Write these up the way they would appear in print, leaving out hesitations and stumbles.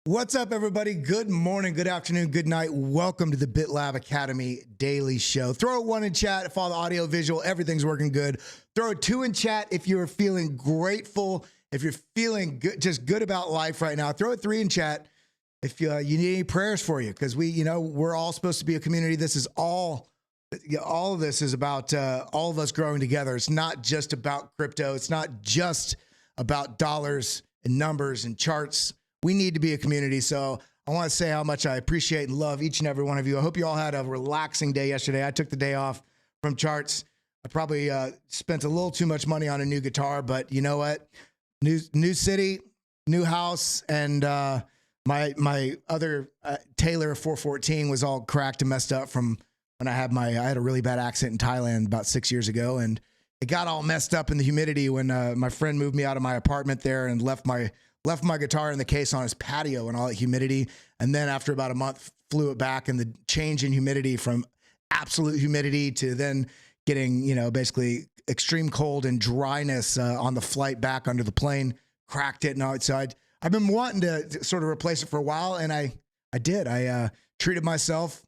What's up, everybody? Good morning, good afternoon, good night. Welcome to the BitLab Academy Daily Show. Throw a 1 in chat if all the audio, visual, everything's working good. Throw a 2 in chat if you're feeling grateful, if you're feeling good, just good about life right now. Throw a 3 in chat if you need any prayers for you, because we're all supposed to be a community. This is all of this is about all of us growing together. It's not just about crypto. It's not just about dollars and numbers and charts. We need to be a community. So I want to say how much I appreciate and love each and every one of you. I hope you all had a relaxing day yesterday. I took the day off from charts. I probably spent a little too much money on a new guitar, but you know what? New city, new house, and my other Taylor 414 was all cracked and messed up from when I had a really bad accident in Thailand about 6 years ago, and it got all messed up in the humidity when my friend moved me out of my apartment there and left my guitar in the case on his patio and all that humidity. And then after about a month, flew it back, and the change in humidity from absolute humidity to then getting, basically extreme cold and dryness on the flight back under the plane, cracked it. And so I've been wanting to sort of replace it for a while, and I did. I treated myself.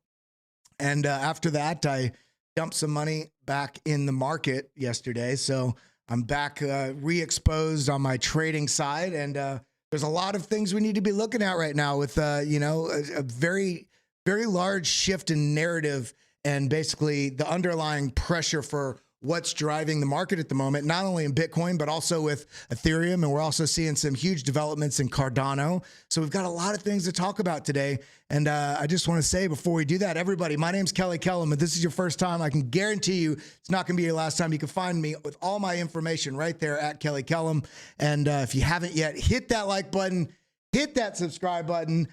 And after that, I dumped some money back in the market yesterday. So I'm back re-exposed on my trading side, and there's a lot of things we need to be looking at right now with, a very, very large shift in narrative and basically the underlying pressure for what's driving the market at the moment, not only in Bitcoin, but also with Ethereum. And we're also seeing some huge developments in Cardano. So we've got a lot of things to talk about today. And I just want to say before we do that, everybody, my name's Kellam. If this is your first time, I can guarantee you it's not going to be your last time. You can find me with all my information right there at Kellam. And if you haven't yet, hit that like button, hit that subscribe button,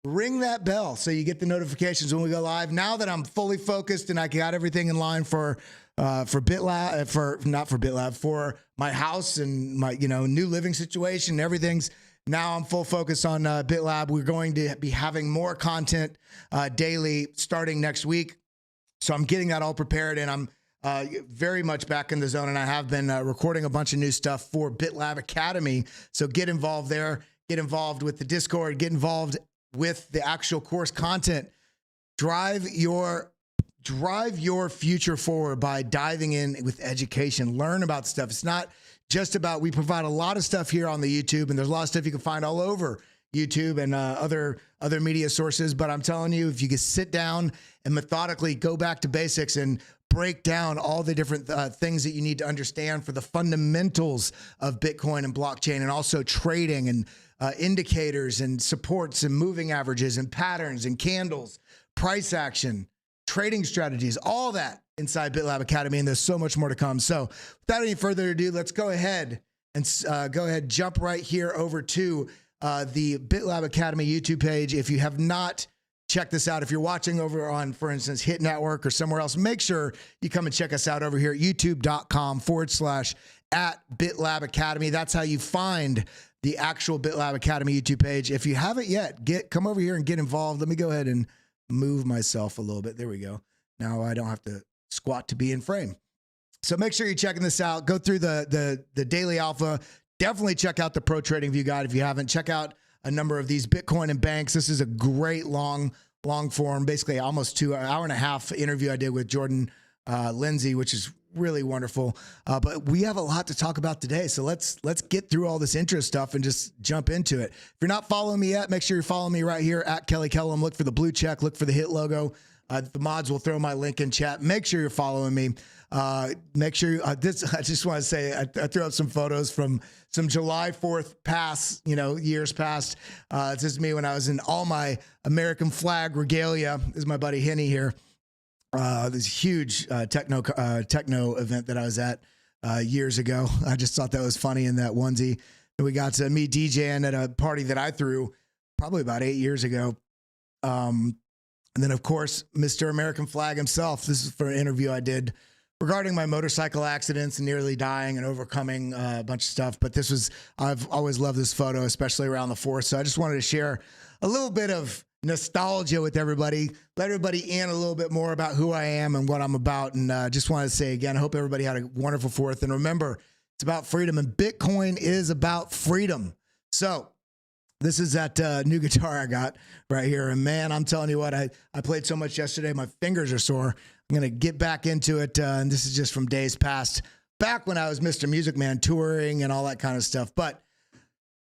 ring that bell so you get the notifications when we go live. Now that I'm fully focused and I got everything in line for BitLab, for my house and my, new living situation, everything's now I'm full focus on BitLab. We're going to be having more content daily starting next week. So I'm getting that all prepared, and I'm very much back in the zone, and I have been recording a bunch of new stuff for BitLab Academy. So get involved there, get involved with the Discord, get involved with the actual course content. Drive your future forward by diving in with education. Learn about stuff. It's not just about, we provide a lot of stuff here on the YouTube, and there's a lot of stuff you can find all over YouTube and other media sources. But I'm telling you, if you can sit down and methodically go back to basics and break down all the different things that you need to understand for the fundamentals of Bitcoin and blockchain, and also trading and indicators and supports and moving averages and patterns and candles, price action, trading strategies, all that inside BitLab Academy, and there's so much more to come. So without any further ado, let's go ahead and jump right here over to the BitLab Academy YouTube page. If you have not checked this out, if you're watching over on, for instance, Hit Network or somewhere else, make sure you come and check us out over here at youtube.com/@BitLab Academy. That's how you find the actual BitLab Academy YouTube page. If you haven't yet, come over here and get involved. Let me go ahead and move myself a little bit. There we go. Now I don't have to squat to be in frame. So make sure you're checking this out. Go through the daily alpha. Definitely check out the Pro Trading View guide if you haven't. Check out a number of these Bitcoin and banks. This is a great long form, basically almost hour and a half interview I did with Jordan Lindsay, which is really wonderful. But we have a lot to talk about today. So let's get through all this intro stuff and just jump into it. If you're not following me yet, make sure you're following me right here at Kellam. Look for the blue check, look for the hit logo. The mods will throw my link in chat. Make sure you're following me. Make sure I just want to say I threw up some photos from some July 4th past, years past. This is me when I was in all my American flag regalia. This is my buddy Henny here. This huge techno event that I was at years ago. I just thought that was funny in that onesie. And we got to me DJing at a party that I threw probably about 8 years ago. And then, of course, Mr. American Flag himself. This is for an interview I did regarding my motorcycle accidents and nearly dying and overcoming a bunch of stuff. But I've always loved this photo, especially around the 4th. So I just wanted to share a little bit of nostalgia with everybody, let everybody in a little bit more about who I am and what I'm about. And just want to say again, I hope everybody had a wonderful 4th. And remember, it's about freedom, and Bitcoin is about freedom. So This is that new guitar I got right here. And man, I'm telling you what, I played so much yesterday, my fingers are sore. I'm going to get back into it. And this is just from days past, back when I was Mr. Music Man touring and all that kind of stuff. But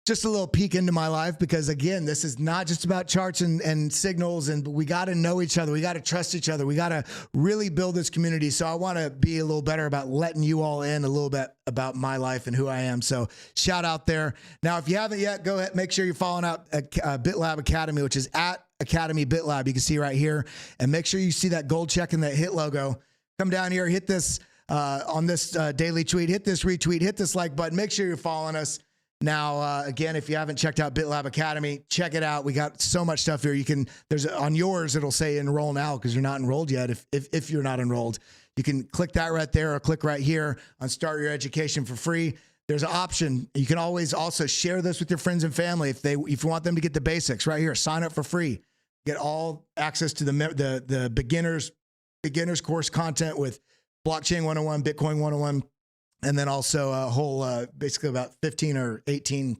just a little peek into my life, because again, this is not just about charts and signals, and we got to know each other. We got to trust each other. We got to really build this community. So I want to be a little better about letting you all in a little bit about my life and who I am. So shout out there. Now, if you haven't yet, go ahead, make sure you're following out BitLab Academy, which is at Academy BitLab. You can see right here, and make sure you see that gold check and that hit logo. Come down here, hit this on this daily tweet, hit this retweet, hit this like button. Make sure you're following us. Now, again, if you haven't checked out BitLab Academy, check it out. We got so much stuff here. You can, there's on yours, it'll say enroll now because you're not enrolled yet. If you're not enrolled, you can click that right there or click right here on start your education for free. There's an option. You can always also share this with your friends and family. If you want them to get the basics right here, sign up for free. Get all access to the beginners course content with blockchain 101, Bitcoin 101. And then also a whole, basically about 15 or 18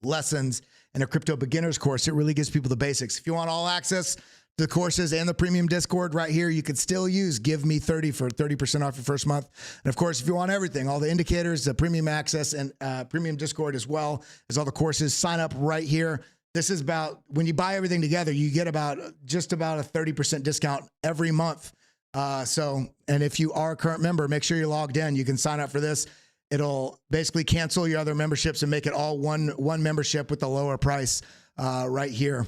lessons in a crypto beginners course. It really gives people the basics. If you want all access to the courses and the premium Discord right here, you can still use Give Me 30 for 30% off your first month. And of course, if you want everything, all the indicators, the premium access, and premium Discord as well as all the courses, sign up right here. This is about, when you buy everything together, you get just about a 30% discount every month. And if you are a current member, make sure you're logged in. You can sign up for this. It'll basically cancel your other memberships and make it all one membership with the lower price right here.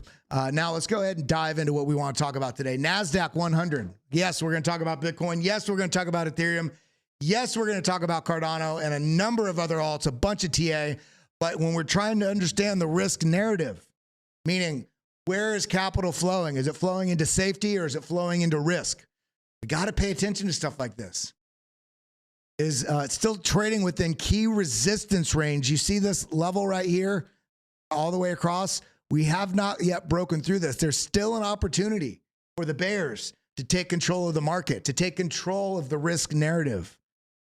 Now let's go ahead and dive into what we want to talk about today. NASDAQ 100. Yes, we're going to talk about Bitcoin. Yes, we're going to talk about Ethereum. Yes, we're going to talk about Cardano and a number of other alts, a bunch of TA. But when we're trying to understand the risk narrative, meaning where is capital flowing? Is it flowing into safety or is it flowing into risk? We got to pay attention to stuff like this. Is still trading within key resistance range. You see this level right here all the way across? We have not yet broken through this. There's still an opportunity for the bears to take control of the market, to take control of the risk narrative.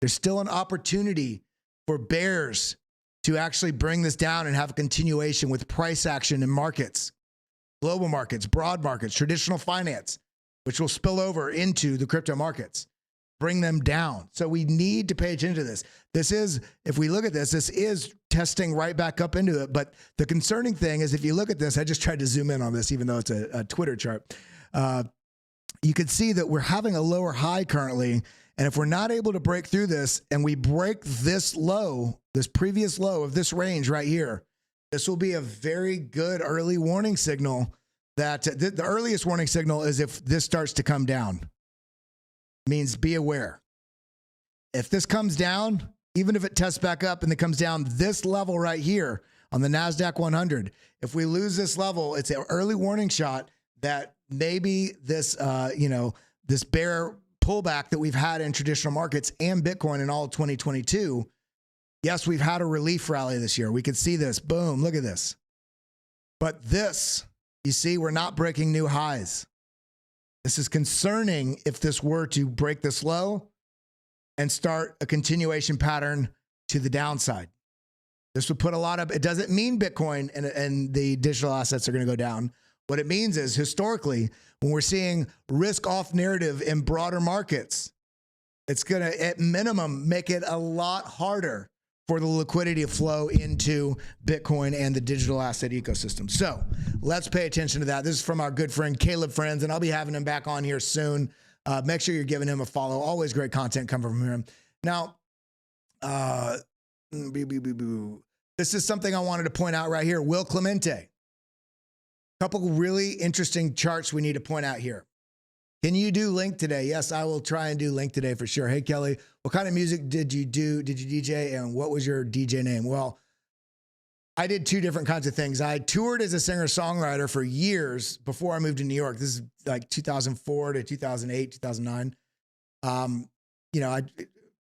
There's still an opportunity for bears to actually bring this down and have a continuation with price action in markets, global markets, broad markets, traditional finance, which will spill over into the crypto markets, bring them down. So we need to pay attention to this. This is, if we look at this, this is testing right back up into it. But the concerning thing is, if you look at this, I just tried to zoom in on this, even though it's a Twitter chart. You can see that we're having a lower high currently. And if we're not able to break through this and we break this low, this previous low of this range right here, this will be a very good early warning signal. That the earliest warning signal is if this starts to come down. Means be aware. If this comes down, even if it tests back up and it comes down this level right here on the NASDAQ 100, if we lose this level, it's an early warning shot that maybe this, this bear pullback that we've had in traditional markets and Bitcoin in all of 2022. Yes, we've had a relief rally this year. We could see this. Boom, look at this. But this, you see, we're not breaking new highs. This is concerning if this were to break this low and start a continuation pattern to the downside. This would put a lot of, it doesn't mean Bitcoin and the digital assets are going to go down. What it means is historically, when we're seeing risk off narrative in broader markets, it's going to, at minimum, make it a lot harder for the liquidity to flow into Bitcoin and the digital asset ecosystem. So let's pay attention to that. This is from our good friend Caleb Friends, and I'll be having him back on here soon. Make sure you're giving him a follow. Always great content coming from him. Now, this is something I wanted to point out right here. Will Clemente. A couple really interesting charts we need to point out here. Can you do Link today? Yes, I will try and do Link today for sure. Hey, Kelly, what kind of music did you do? Did you DJ? And what was your DJ name? Well, I did two different kinds of things. I toured as a singer-songwriter for years before I moved to New York. This is like 2004 to 2008, 2009. I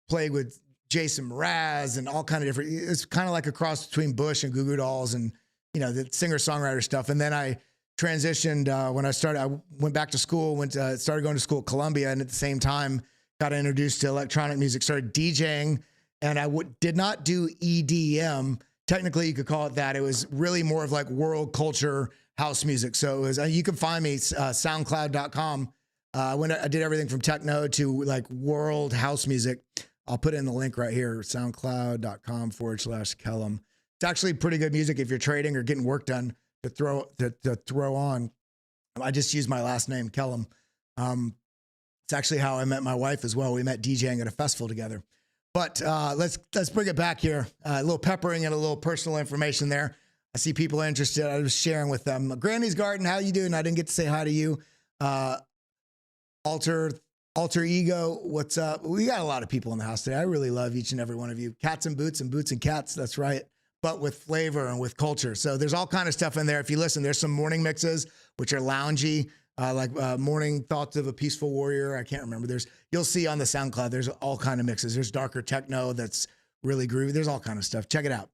played with Jason Mraz and all kind of different, it's kind of like a cross between Bush and Goo Goo Dolls and, the singer-songwriter stuff. And then I transitioned when I went back to school, started going to school at Columbia, and at the same time got introduced to electronic music, started DJing, and I did not do EDM technically you could call it that. It was really more of like world culture house music. So it was, you can find me, soundcloud.com. When I did everything from techno to like world house music. I'll put in the link right here, soundcloud.com/Kellam. It's actually pretty good music if you're trading or getting work done to throw on. I just use my last name, Kellam. It's actually how I met my wife as well. We met DJing at a festival together. But let's bring it back here. A little peppering and a little personal information there. I see people interested. I was sharing with them. Granny's Garden, how you doing? I didn't get to say hi to you. Alter Ego, what's up? We got a lot of people in the house today. I really love each and every one of you. Cats and boots and cats. That's right. But with flavor and with culture. So there's all kind of stuff in there. If you listen, there's some morning mixes, which are loungy, like Morning Thoughts of a Peaceful Warrior. I can't remember. You'll see on the SoundCloud, there's all kind of mixes. There's darker techno that's really groovy. There's all kind of stuff. Check it out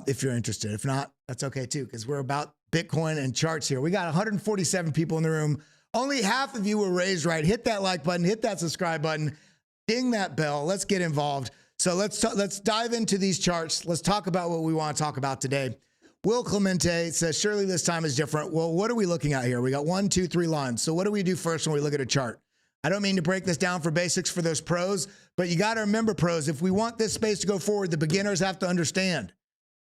if you're interested. If not, that's okay too, because we're about Bitcoin and charts here. We got 147 people in the room. Only half of you were raised right. Hit that like button, hit that subscribe button, ding that bell. Let's get involved. So let's dive into these charts. Let's talk about what we want to talk about today. Will Clemente says, surely this time is different. Well, what are we looking at here? We got 1, 2, 3 lines. So what do we do first when we look at a chart? I don't mean to break this down for basics for those pros, but you got to remember, pros, if we want this space to go forward, the beginners have to understand.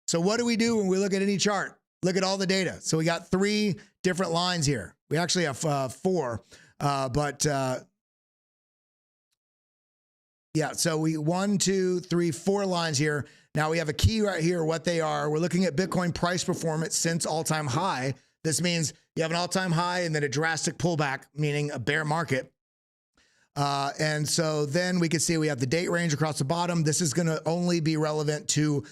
So what do we do when we look at any chart? Look at all the data. So we got 3 different lines here. We actually have 4, yeah, so 1, 2, 3, 4 lines here. Now we have a key right here, what they are. We're looking at Bitcoin price performance since all-time high. This means you have an all-time high and then a drastic pullback, meaning a bear market. And so then we can see we have the date range across the bottom. This is going to only be relevant to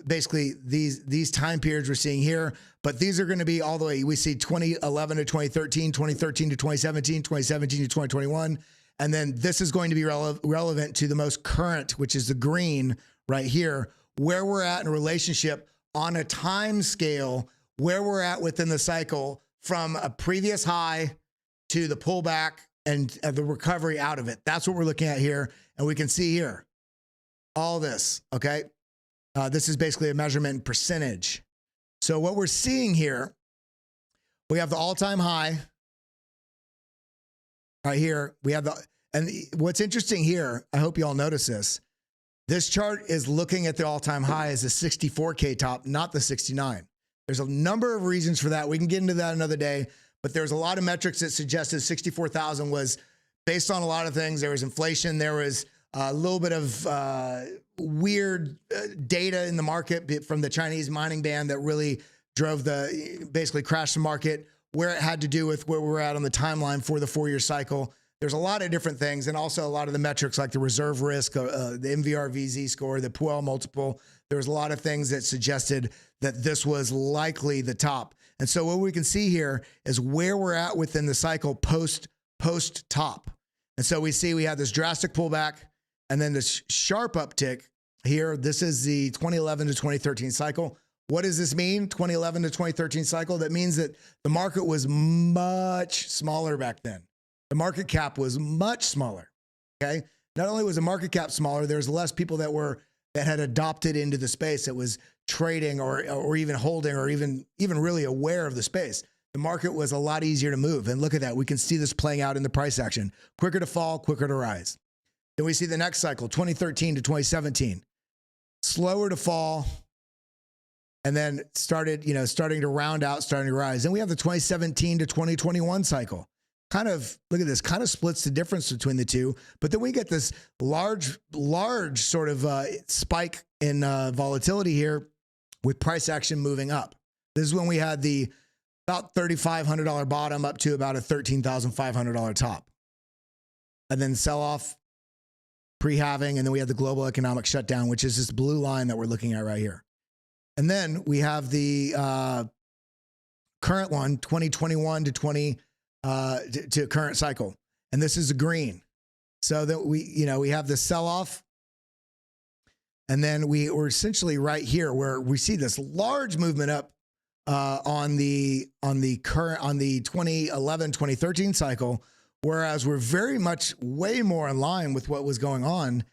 basically these time periods we're seeing here, but these are going to be all the way. We see 2011 to 2013, 2013 to 2017, 2017 to 2021. And then this is going to be relevant to the most current, which is the green right here, where we're at in relationship on a time scale, where we're at within the cycle from a previous high to the pullback and the recovery out of it. That's what we're looking at here. And we can see here all this, okay? This is basically a measurement in percentage. So what we're seeing here, we have the all-time high right here. We have and what's interesting here, I hope you all notice this. This chart is looking at the all-time high as a 64K top, not the 69. There's a number of reasons for that. We can get into that another day, but there's a lot of metrics that suggested 64,000 was based on a lot of things. There was inflation. There was a little bit of weird data in the market from the Chinese mining ban that really drove basically crashed the market, where it had to do with where we're at on the timeline for the 4-year cycle. There's a lot of different things, and also a lot of the metrics like the reserve risk, the MVRVZ score, the Puel multiple. There was a lot of things that suggested that this was likely the top. And so what we can see here is where we're at within the cycle post top. And so we see we have this drastic pullback and then this sharp uptick here. This is the 2011 to 2013 cycle. What does this mean? 2011 to 2013 cycle. That means that the market was much smaller back then. The market cap was much smaller. Okay. Not only was the market cap smaller, there's less people that had adopted into the space that was trading or even holding or even really aware of the space. The market was a lot easier to move. And look at that. We can see this playing out in the price action. Quicker to fall, quicker to rise. Then we see the next cycle, 2013 to 2017. Slower to fall, and then starting to round out, starting to rise. Then we have the 2017 to 2021 cycle. Kind of, look at this, kind of splits the difference between the two. But then we get this large sort of spike in volatility here with price action moving up. This is when we had the about $3,500 bottom up to about a $13,500 top. And then sell off pre-halving, and then we have the global economic shutdown, which is this blue line that we're looking at right here. And then we have the current one, 2021 to to current cycle. And this is a green. So that we have the sell-off. And then we're essentially right here where we see this large movement up on the 2011, 2013 cycle, whereas we're very much way more in line with what was going on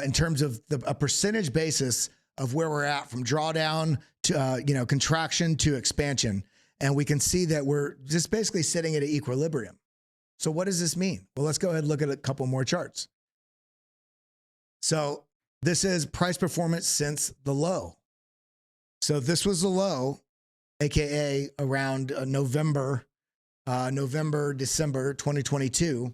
in terms of a percentage basis of where we're at from drawdown to, contraction to expansion. And we can see that we're just basically sitting at an equilibrium. So what does this mean? Well, let's go ahead and look at a couple more charts. So this is price performance since the low. So this was the low, AKA around December 2022,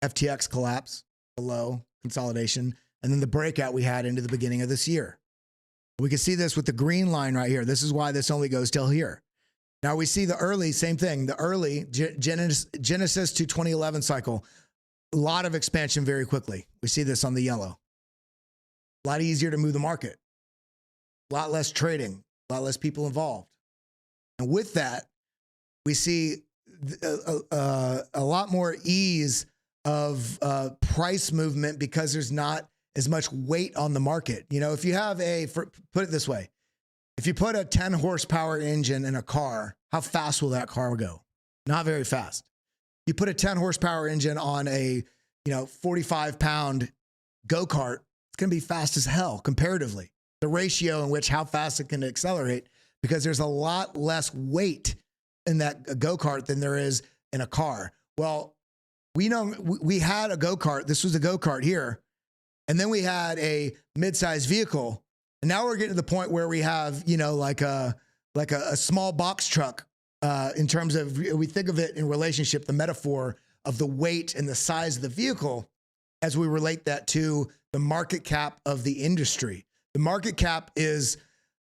FTX collapse, the low, consolidation, and then the breakout we had into the beginning of this year. We can see this with the green line right here. This is why this only goes till here. Now we see the early, same thing, the early Genesis to 2011 cycle, a lot of expansion very quickly. We see this on the yellow. A lot easier to move the market, a lot less trading, a lot less people involved. And with that, we see a lot more ease of price movement because there's not as much weight on the market. You know, if you have put it this way, if you put a 10 horsepower engine in a car, how fast will that car go? Not very fast. You put a 10 horsepower engine on a, 45 pound go-kart, it's going to be fast as hell comparatively. The ratio in which how fast it can accelerate, because there's a lot less weight in that go-kart than there is in a car. Well, we know we had a go-kart. This was a go-kart here. And then we had a mid-sized vehicle. And now we're getting to the point where we have, like a small box truck in terms of, we think of it in relationship, the metaphor of the weight and the size of the vehicle as we relate that to the market cap of the industry. The market cap is,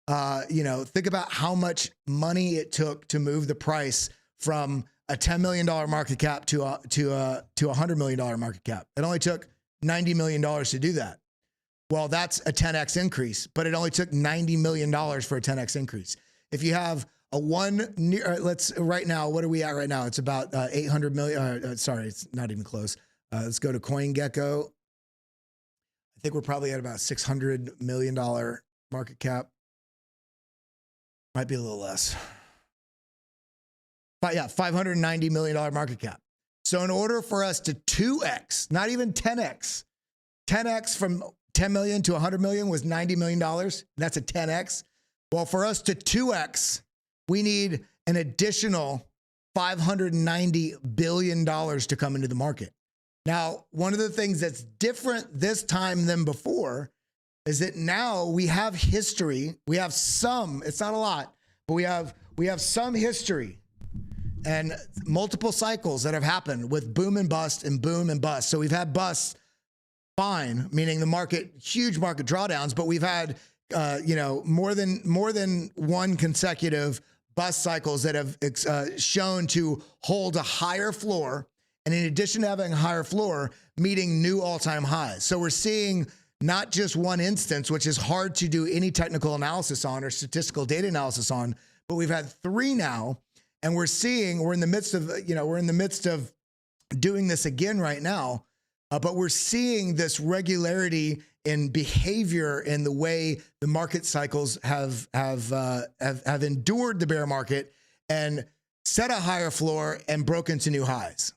think about how much money it took to move the price from a $10 million market cap to a $100 million market cap. It only took $90 million to do that. Well, that's a 10x increase, but it only took $90 million for a 10x increase. If you have a right now, what are we at right now? It's about 800 million. Sorry, it's not even close. Let's go to CoinGecko. I think we're probably at about $600 million market cap. Might be a little less. But yeah, $590 million market cap. So in order for us to 2x, not even 10x, 10x from 10 million to 100 million was $90 million. That's a 10x. Well, for us to 2x, we need an additional $590 billion to come into the market. Now, one of the things that's different this time than before is that now we have history. We have some, it's not a lot, but we have some history and multiple cycles that have happened with boom and bust and boom and bust. So we've had busts, fine, meaning the market, huge market drawdowns, but we've had, more than one consecutive bust cycles that have shown to hold a higher floor. And in addition to having a higher floor, meeting new all-time highs. So we're seeing not just one instance, which is hard to do any technical analysis on or statistical data analysis on, but we've had three now. And we're in the midst of doing this again right now. But we're seeing this regularity in behavior in the way the market cycles have endured the bear market and set a higher floor and broken to new highs.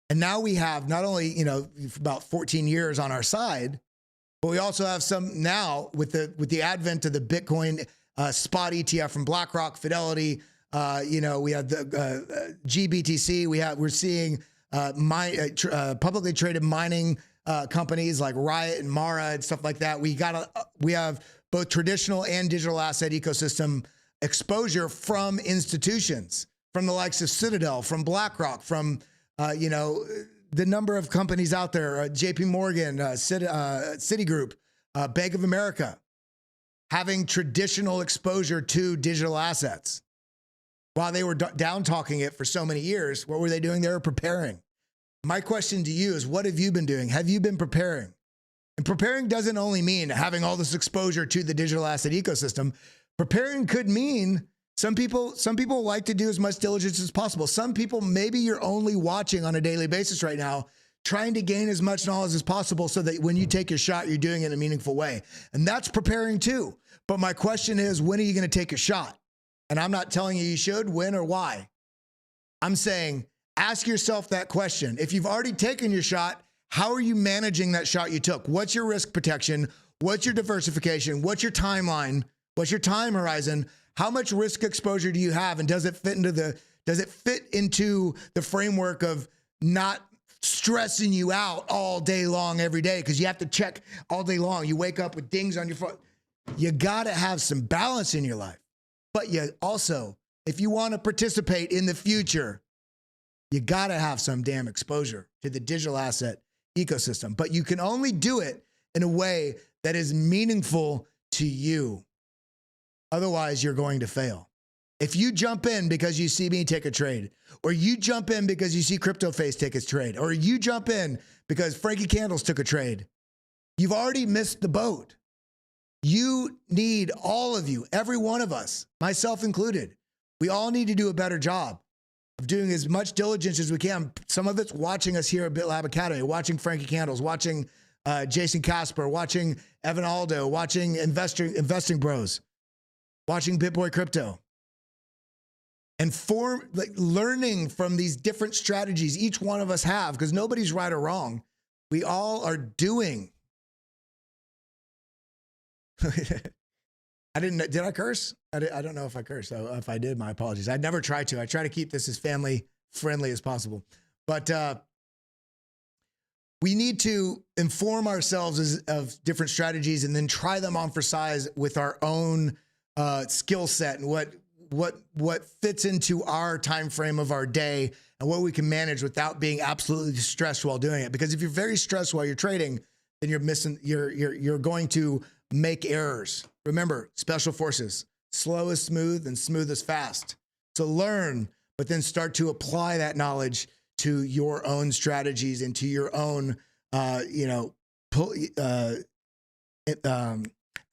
And now we have not only, about 14 years on our side, but we also have some now with the advent of the Bitcoin spot ETF from BlackRock, Fidelity. We have the GBTC. We're seeing publicly traded mining companies like Riot and Mara and stuff like that. We have both traditional and digital asset ecosystem exposure from institutions, from the likes of Citadel, from BlackRock, from the number of companies out there, JP Morgan, Citigroup, Bank of America, having traditional exposure to digital assets. While they were down talking it for so many years, what were they doing? They were preparing. My question to you is, what have you been doing? Have you been preparing? And preparing doesn't only mean having all this exposure to the digital asset ecosystem. Preparing could mean some people like to do as much diligence as possible. Some people, maybe you're only watching on a daily basis right now, trying to gain as much knowledge as possible so that when you take your shot, you're doing it in a meaningful way. And that's preparing too. But my question is, when are you going to take a shot? And I'm not telling you should, when, or why. I'm saying, ask yourself that question. If you've already taken your shot, how are you managing that shot you took? What's your risk protection? What's your diversification? What's your timeline? What's your time horizon? How much risk exposure do you have? And does it fit into the framework of not stressing you out all day long every day? Because you have to check all day long. You wake up with dings on your phone. You got to have some balance in your life. But you also, if you want to participate in the future, you got to have some damn exposure to the digital asset ecosystem. But you can only do it in a way that is meaningful to you. Otherwise, you're going to fail. If you jump in because you see me take a trade, or you jump in because you see CryptoFace take a trade, or you jump in because Frankie Candles took a trade, you've already missed the boat. You need, all of you, every one of us, myself included, we all need to do a better job of doing as much diligence as we can. Some of it's watching us here at BitLab Academy, watching Frankie Candles, watching Jason Casper, watching Evan Aldo, watching Investing Bros, watching BitBoy Crypto, and learning from these different strategies each one of us have, because nobody's right or wrong. We all are doing. Did I curse? I don't know if I cursed. So if I did, my apologies. I never try to. I try to keep this as family friendly as possible. But we need to inform ourselves of different strategies and then try them on for size with our own skill set and what fits into our time frame of our day and what we can manage without being absolutely stressed while doing it. Because if you're very stressed while you're trading, then you're going to make errors. Remember, special forces, slow is smooth and smooth is fast. So learn, but then start to apply that knowledge to your own strategies and to your own,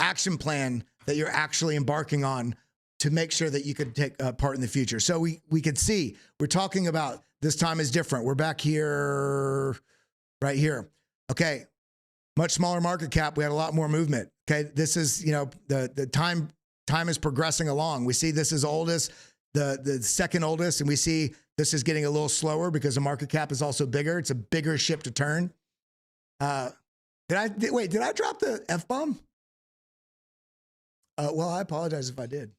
action plan that you're actually embarking on to make sure that you could take part in the future. So we could see, we're talking about this time is different. We're back here, right here. Okay. Much smaller market cap. We had a lot more movement. Okay. This is, the time is progressing along. We see this is oldest, the second oldest, and we see this is getting a little slower because the market cap is also bigger. It's a bigger ship to turn. Did I drop the F-bomb? Well, I apologize if I did.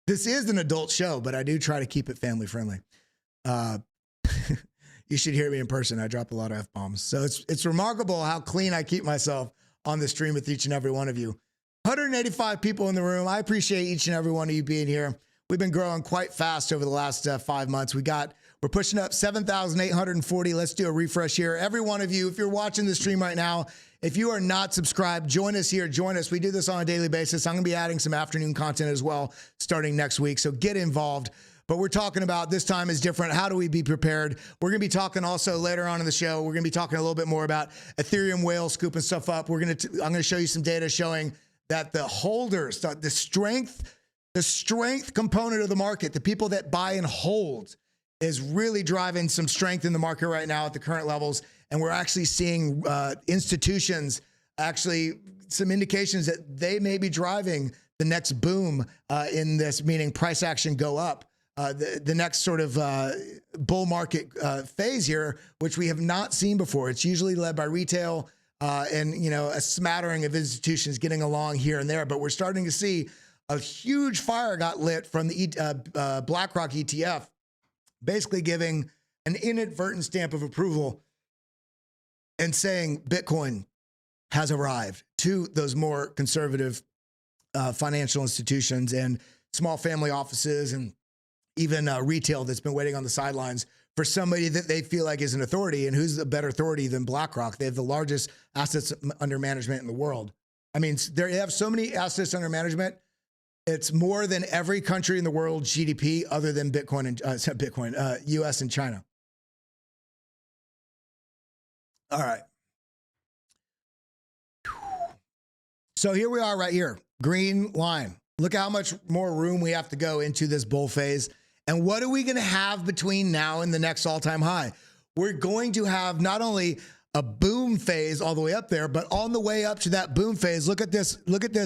This is an adult show, but I do try to keep it family friendly. You should hear me in person. I drop a lot of F-bombs. So it's remarkable how clean I keep myself on the stream with each and every one of you. 185 people in the room. I appreciate each and every one of you being here. We've been growing quite fast over the last 5 months. We're pushing up 7,840. Let's do a refresh here. Every one of you, if you're watching the stream right now, if you are not subscribed, join us here. Join us. We do this on a daily basis. I'm going to be adding some afternoon content as well starting next week. So get involved. But we're talking about this time is different. How do we be prepared? We're going to be talking also later on in the show. We're going to be talking a little bit more about Ethereum whale scooping stuff up. I'm going to show you some data showing that the holders, the strength component of the market, the people that buy and hold, is really driving some strength in the market right now at the current levels. And we're actually seeing institutions, actually some indications that they may be driving the next boom in this, meaning price action go up. The next sort of bull market phase here, which we have not seen before. It's usually led by retail and a smattering of institutions getting along here and there. But we're starting to see a huge fire got lit from the BlackRock ETF, basically giving an inadvertent stamp of approval and saying Bitcoin has arrived to those more conservative financial institutions and small family offices and even retail that's been waiting on the sidelines for somebody that they feel like is an authority. And who's a better authority than BlackRock? They have the largest assets under management in the world. I mean, they have so many assets under management. It's more than every country in the world GDP other than Bitcoin and US and China. All right. So here we are right here, green line. Look how much more room we have to go into this bull phase. And what are we going to have between now and the next all-time high? We're going to have not only a boom phase all the way up there, but on the way up to that boom phase, look at this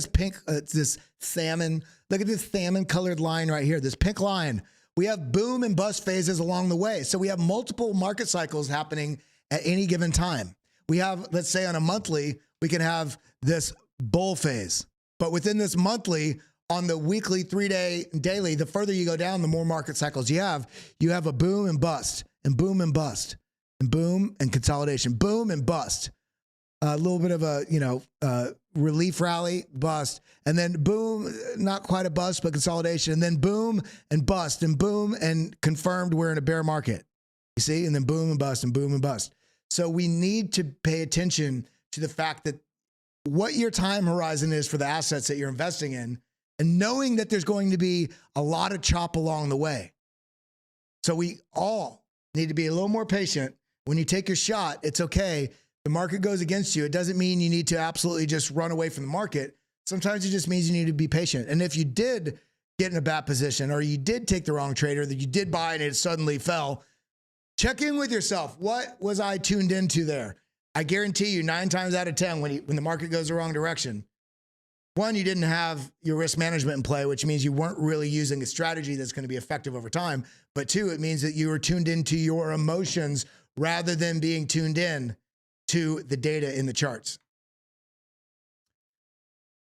pink, this salmon, look at this salmon colored line right here, this pink line. We have boom and bust phases along the way. So we have multiple market cycles happening at any given time. we have, let's say on a monthly, we can have this bull phase. But within this monthly, on the weekly, 3-day, daily, the further you go down, the more market cycles you have. You have a boom and bust, and boom and bust, and boom and consolidation, boom and bust. A little bit of a, relief rally, bust, and then boom, not quite a bust, but consolidation, and then boom and bust, and boom and confirmed we're in a bear market. You see, and then boom and bust, and boom and bust. So we need to pay attention to the fact that what your time horizon is for the assets that you're investing in, and knowing that there's going to be a lot of chop along the way. So we all need to be a little more patient. When you take your shot, it's okay. The market goes against you. It doesn't mean you need to absolutely just run away from the market. Sometimes it just means you need to be patient. And if you did get in a bad position, or you did take the wrong trade, or that you did buy and it suddenly fell, check in with yourself. What was I tuned into there? I guarantee you 9 times out of 10, when the market goes the wrong direction, one, you didn't have your risk management in play, which means you weren't really using a strategy that's going to be effective over time. But 2, it means that you were tuned into your emotions rather than being tuned in to the data in the charts.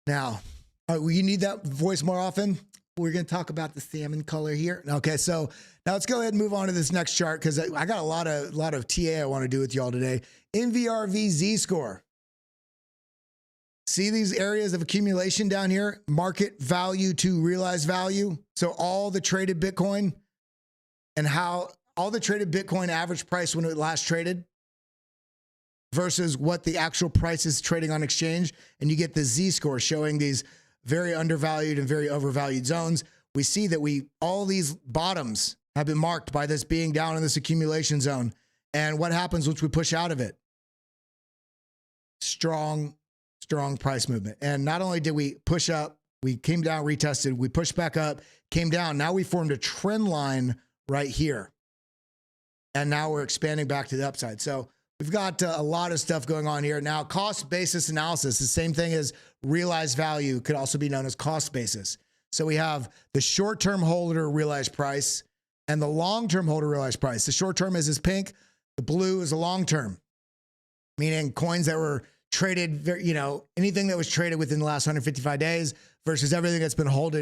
Now, you need that voice more often. We're going to talk about the salmon color here. Okay, so now let's go ahead and move on to this next chart, because I got a lot of TA I want to do with y'all today. NVRV Z-score. See these areas of accumulation down here? Market value to realized value. So all the traded Bitcoin, and how all the traded Bitcoin average price when it last traded versus what the actual price is trading on exchange. And you get the Z-score showing these very undervalued and very overvalued zones. We see that all these bottoms have been marked by this being down in this accumulation zone. And what happens once we push out of it? Strong price movement. And not only did we push up, we came down, retested, we pushed back up, came down. Now we formed a trend line right here. And now we're expanding back to the upside. So we've got a lot of stuff going on here. Now, cost basis analysis, the same thing as realized value, could also be known as cost basis. So we have the short-term holder realized price and the long-term holder realized price. The short-term is this pink, the blue is the long-term, meaning coins that were traded, anything that was traded within the last 155 days versus everything that's been held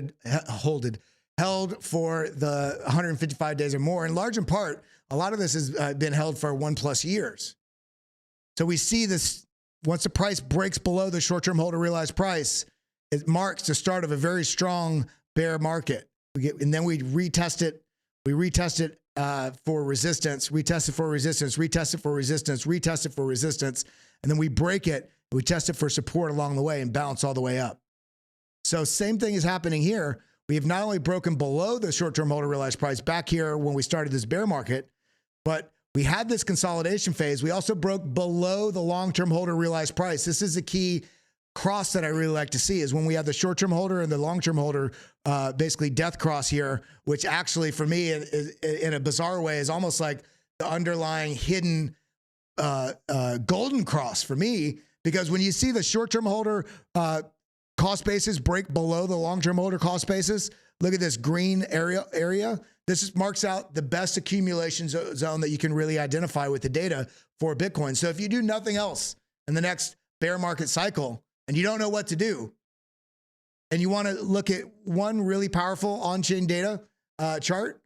for the 155 days or more. In large in part, a lot of this has been held for 1+ years. So we see this, once the price breaks below the short-term holder realized price, it marks the start of a very strong bear market. And then we retest it. We retest it for resistance, retest it for resistance, retest it for resistance, retest it for resistance. And then we break it, we test it for support along the way and bounce all the way up. So same thing is happening here. We have not only broken below the short-term holder realized price back here when we started this bear market, but we had this consolidation phase. We also broke below the long-term holder realized price. This is the key cross that I really like to see, is when we have the short-term holder and the long-term holder, basically death cross here, which actually for me in a bizarre way is almost like the underlying hidden golden cross for me, because when you see the short-term holder cost basis break below the long-term holder cost basis, look at this green area. This marks out the best accumulation zone that you can really identify with the data for Bitcoin. So if you do nothing else in the next bear market cycle and you don't know what to do, and you want to look at one really powerful on-chain data chart,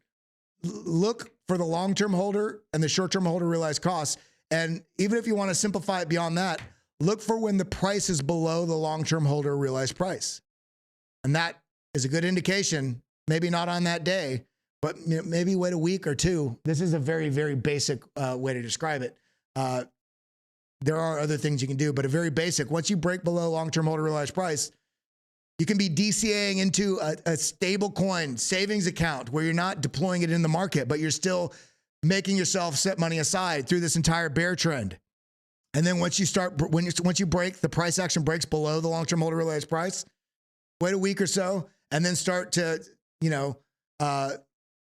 look for the long-term holder and the short-term holder realized costs. And even if you want to simplify it beyond that, look for when the price is below the long-term holder realized price. And that is a good indication, maybe not on that day, but maybe wait a week or two. This is a very, very basic way to describe it. There are other things you can do, but a very basic, once you break below long-term holder realized price, you can be DCAing into a stable coin savings account where you're not deploying it in the market, but you're still making yourself set money aside through this entire bear trend. And then once you break, the price action breaks below the long-term holder realized price, wait a week or so, and then start to,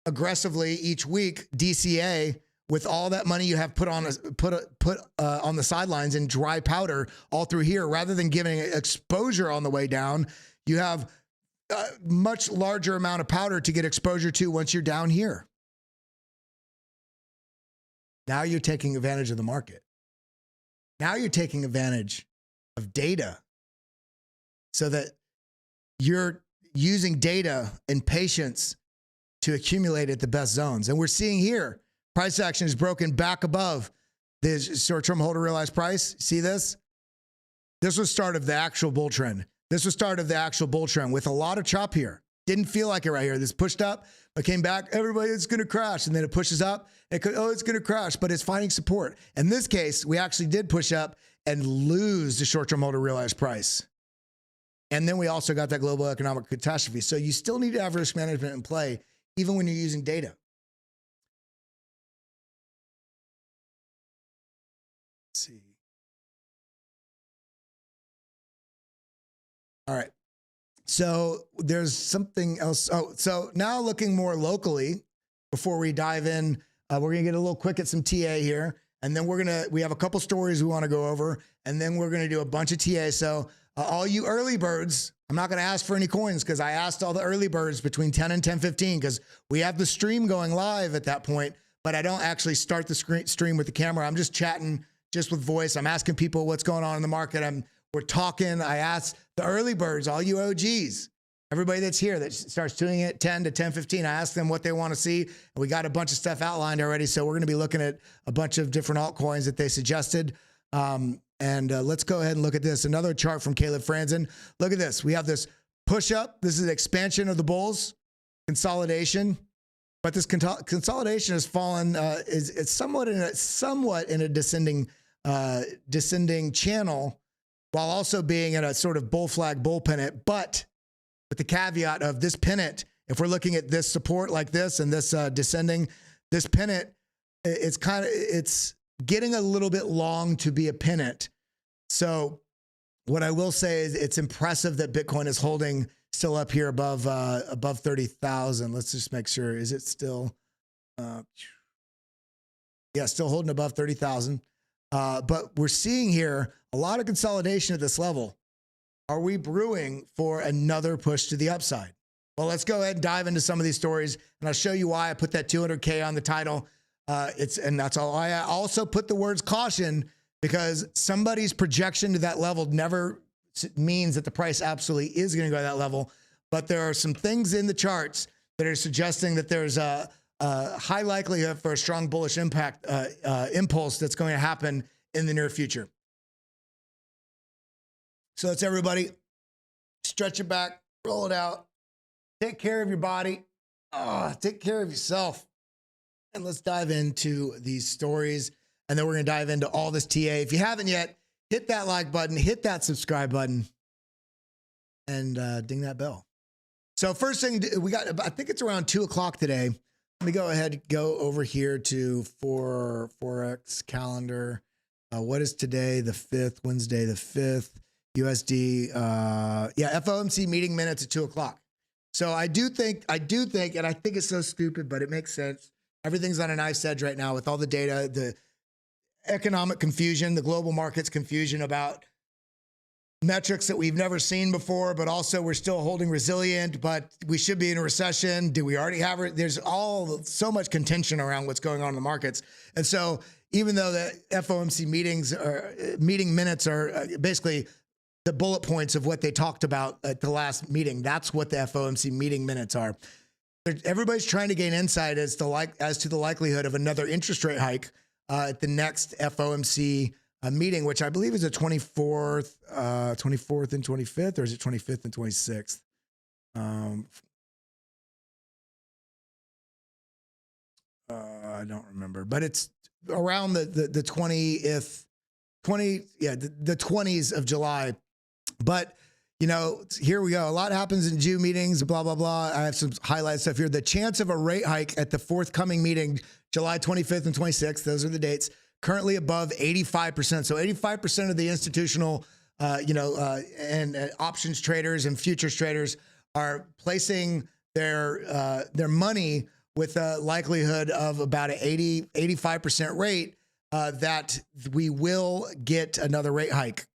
aggressively each week DCA with all that money you have put on the sidelines in dry powder all through here. Rather than giving exposure on the way down, you have a much larger amount of powder to get exposure to once you're down here. Now you're taking advantage of the market. Now you're taking advantage of data so that you're using data and patience to accumulate at the best zones. And we're seeing here, price action is broken back above the short-term holder realized price. See this? This was start of the actual bull trend. This was start of the actual bull trend with a lot of chop here. Didn't feel like it right here. This pushed up, but came back. Everybody, it's going to crash. And then it pushes up. It's going to crash, but it's finding support. In this case, we actually did push up and lose the short-term holder realized price. And then we also got that global economic catastrophe. So you still need to have risk management in play, even when you're using data. Let's see. All right. So there's something else. Oh, so now looking more locally, before we dive in, we're going to get a little quick at some TA here. And then we have a couple stories we want to go over. And then we're going to do a bunch of TA. So all you early birds, I'm not going to ask for any coins because I asked all the early birds between 10 and 10:15 because we have the stream going live at that point, but I don't actually start the stream with the camera. I'm just chatting just with voice. I'm asking people what's going on in the market. We're talking. I asked the early birds, all you OGs, everybody that's here that starts tuning at 10 to 10:15. I asked them what they want to see. And we got a bunch of stuff outlined already. So we're going to be looking at a bunch of different altcoins that they suggested. Let's go ahead and look at this. Another chart from Caleb Franzen. Look at this. We have this push up. This is an expansion of the bulls, consolidation. But this consolidation has fallen. It's somewhat in a descending channel, while also being in a sort of bull flag bull pennant. But with the caveat of this pennant, if we're looking at this support like this and this descending, this pennant, it's getting a little bit long to be a pennant. So what I will say is it's impressive that Bitcoin is holding still up here above 30,000. Let's just make sure. Is it still? Yeah, still holding above 30,000. But we're seeing here a lot of consolidation at this level. Are we brewing for another push to the upside? Well, let's go ahead and dive into some of these stories, and I'll show you why I put that 200K on the title. And that's all. I also put the words caution because somebody's projection to that level never means that the price absolutely is going to go to that level. But there are some things in the charts that are suggesting that there's a high likelihood for a strong bullish impact impulse that's going to happen in the near future. So let's everybody stretch it back, roll it out, take care of your body, take care of yourself. And let's dive into these stories. And then we're going to dive into all this TA. If you haven't yet, hit that like button, hit that subscribe button, and ding that bell. So first thing we got, I think it's around 2 o'clock today. Let me go ahead and go over here to Forex calendar. What is today? The 5th, Wednesday, the 5th, USD. Yeah, FOMC meeting minutes at 2 o'clock. So I do think, and I think it's so stupid, but it makes sense. Everything's on a knife's edge right now with all the data, the economic confusion, the global markets confusion about metrics that we've never seen before, but also we're still holding resilient, but we should be in a recession. Do we already have it? There's so much contention around what's going on in the markets. And so even though the FOMC meeting minutes are basically the bullet points of what they talked about at the last meeting, that's what the FOMC meeting minutes are. Everybody's trying to gain insight as to the likelihood of another interest rate hike at the next FOMC meeting, which I believe is the 24th and 25th, or is it 25th and 26th? I don't remember, but it's around the 20th, the 20s of July. But you know, here we go. A lot happens in June meetings, blah, blah, blah. I have some highlight stuff here. The chance of a rate hike at the forthcoming meeting, July 25th and 26th, those are the dates, currently above 85%. So 85% of the institutional, and options traders and futures traders are placing their money with a likelihood of about an 85% rate that we will get another rate hike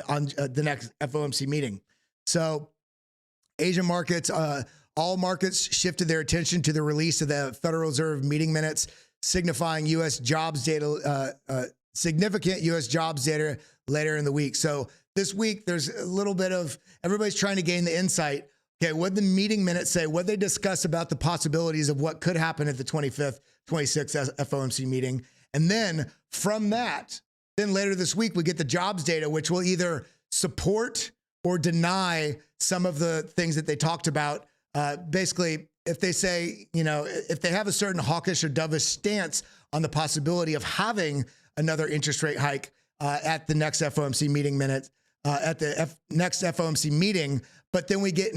on the next FOMC meeting. So Asian markets, all markets shifted their attention to the release of the Federal Reserve meeting minutes signifying U.S. jobs data, significant U.S. jobs data later in the week. So this week, there's a little bit of everybody's trying to gain the insight. Okay, what did the meeting minutes say? What did they discuss about the possibilities of what could happen at the 25th, 26th FOMC meeting? And then from that, then later this week, we get the jobs data, which will either support or deny some of the things that they talked about. Basically, if they say, you know, if they have a certain hawkish or dovish stance on the possibility of having another interest rate hike at the next FOMC meeting minute, at the next FOMC meeting, but then we get,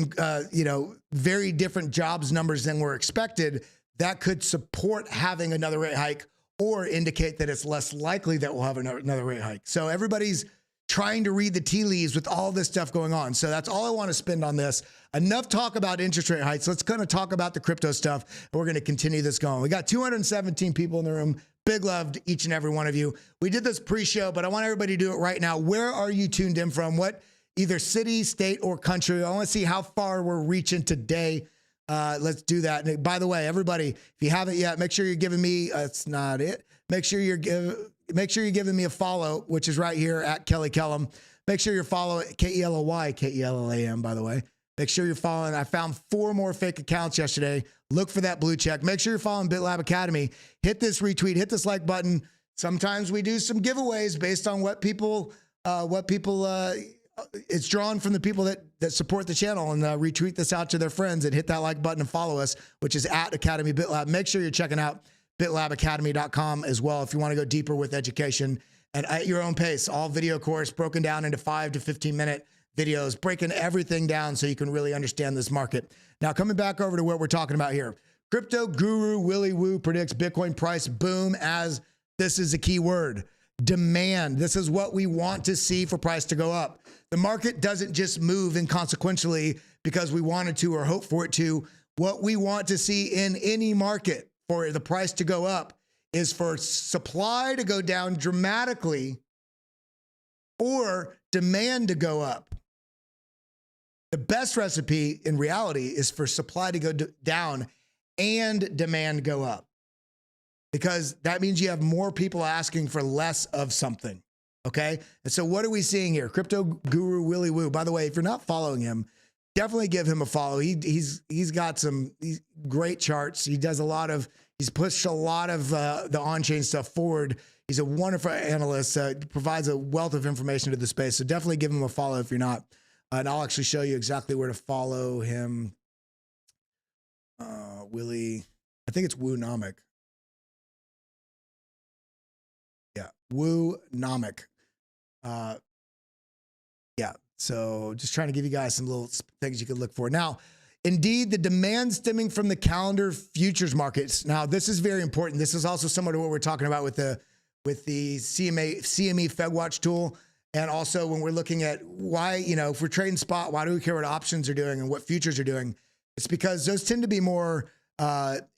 you know, very different jobs numbers than were expected, that could support having another rate hike or indicate that it's less likely that we'll have another rate hike. So everybody's trying to read the tea leaves with all this stuff going on. So that's all I want to spend on this. Enough talk about interest rate hikes. Let's kind of talk about the crypto stuff. And we're going to continue this going. We got 217 people in the room. Big love to each and every one of you. We did this pre-show, but I want everybody to do it right now. Where are you tuned in from? What either city, state, or country? I want to see how far we're reaching today. Let's do that. And by the way, everybody, if you haven't yet, make sure you're giving me, that's not it. Make sure you're giving me a follow, which is right here at Kelly Kellam. Make sure you're following Kelly, Kellam, by the way. Make sure you're following. I found 4 more fake accounts yesterday. Look for that blue check. Make sure you're following BitLab Academy. Hit this retweet, hit this like button. Sometimes we do some giveaways based on what people, it's drawn from the people that support the channel, and retweet this out to their friends and hit that like button and follow us, which is at Academy BitLab. Make sure you're checking out bitlabacademy.com as well if you want to go deeper with education and at your own pace. All video course broken down into 5 to 15 minute videos, breaking everything down so you can really understand this market. Now, coming back over to what we're talking about here. Crypto guru Willy Woo predicts Bitcoin price boom as, this is a key word, demand. This is what we want to see for price to go up. The market doesn't just move inconsequentially because we wanted to or hope for it to. What we want to see in any market for the price to go up is for supply to go down dramatically or demand to go up. The best recipe in reality is for supply to go down and demand go up, because that means you have more people asking for less of something. Okay. And so what are we seeing here? Crypto guru Willy Woo. By the way, if you're not following him, definitely give him a follow. He's got some great charts. He does he's pushed a lot of the on-chain stuff forward. He's a wonderful analyst, provides a wealth of information to the space. So definitely give him a follow if you're not. And I'll actually show you exactly where to follow him. Willy, I think it's Woonomic. Yeah, Woonomic. Yeah, so just trying to give you guys some little things you can look for. Now, indeed, the demand stemming from the calendar futures markets. Now, this is very important. This is also similar to what we're talking about with the CME FedWatch tool. And also when we're looking at why, if we're trading spot, why do we care what options are doing and what futures are doing? It's because those tend to be more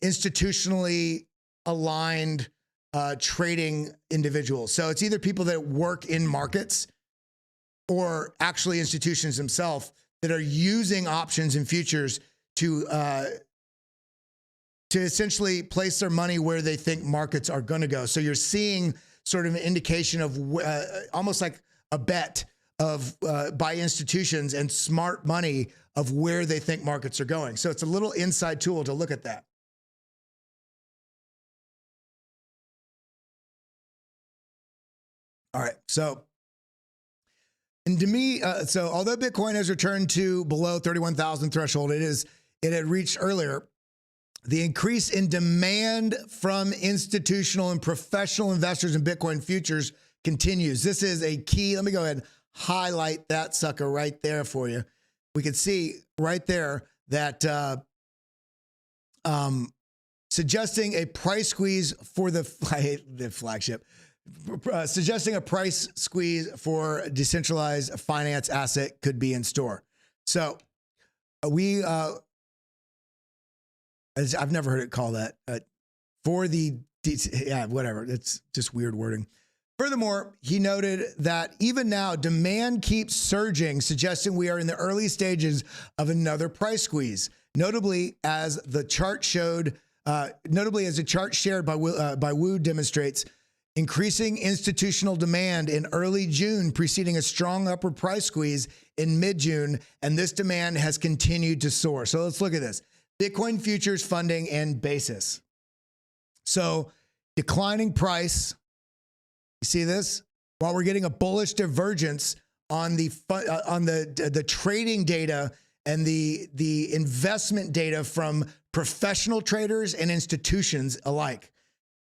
institutionally aligned trading individuals. So it's either people that work in markets or actually institutions themselves that are using options and futures to essentially place their money where they think markets are going to go. So you're seeing sort of an indication of almost like a bet of by institutions and smart money of where they think markets are going. So it's a little inside tool to look at that. All right, so and to me, so although Bitcoin has returned to below 31,000 threshold, it had reached earlier. The increase in demand from institutional and professional investors in Bitcoin futures continues. This is a key. Let me go ahead and highlight that sucker right there for you. We can see right there that suggesting a price squeeze for the flagship. Suggesting a price squeeze for decentralized finance asset could be in store. So I've never heard it called that whatever. It's just weird wording. Furthermore, he noted that even now demand keeps surging, suggesting we are in the early stages of another price squeeze. Notably, as the chart showed Notably, as a chart shared by Wu demonstrates, increasing institutional demand in early June, preceding a strong upward price squeeze in mid-June, and this demand has continued to soar. So let's look at this. Bitcoin futures funding and basis. So declining price, you see this? While we're getting a bullish divergence on the trading data and the investment data from professional traders and institutions alike.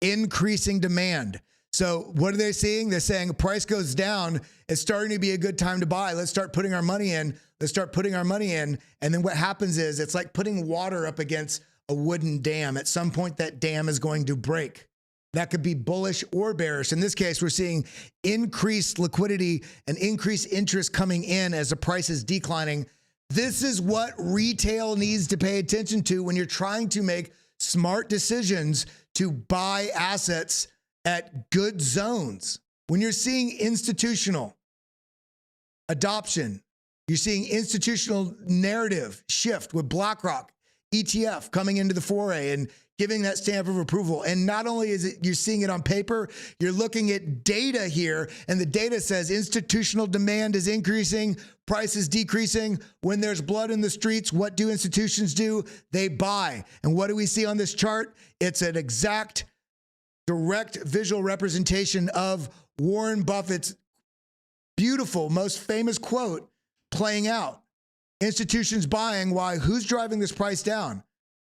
Increasing demand. So what are they seeing? They're saying price goes down. It's starting to be a good time to buy. Let's start putting our money in. Let's start putting our money in. And then what happens is it's like putting water up against a wooden dam. At some point, that dam is going to break. That could be bullish or bearish. In this case, we're seeing increased liquidity and increased interest coming in as the price is declining. This is what retail needs to pay attention to when you're trying to make smart decisions to buy assets at good zones. When you're seeing institutional adoption, you're seeing institutional narrative shift with BlackRock, ETF coming into the foray and giving that stamp of approval. And not only is it you're seeing it on paper, you're looking at data here, and the data says institutional demand is increasing, price is decreasing. When there's blood in the streets, what do institutions do? They buy. And what do we see on this chart? It's an exact, direct visual representation of Warren Buffett's beautiful, most famous quote playing out. Institutions buying. Why? Who's driving this price down?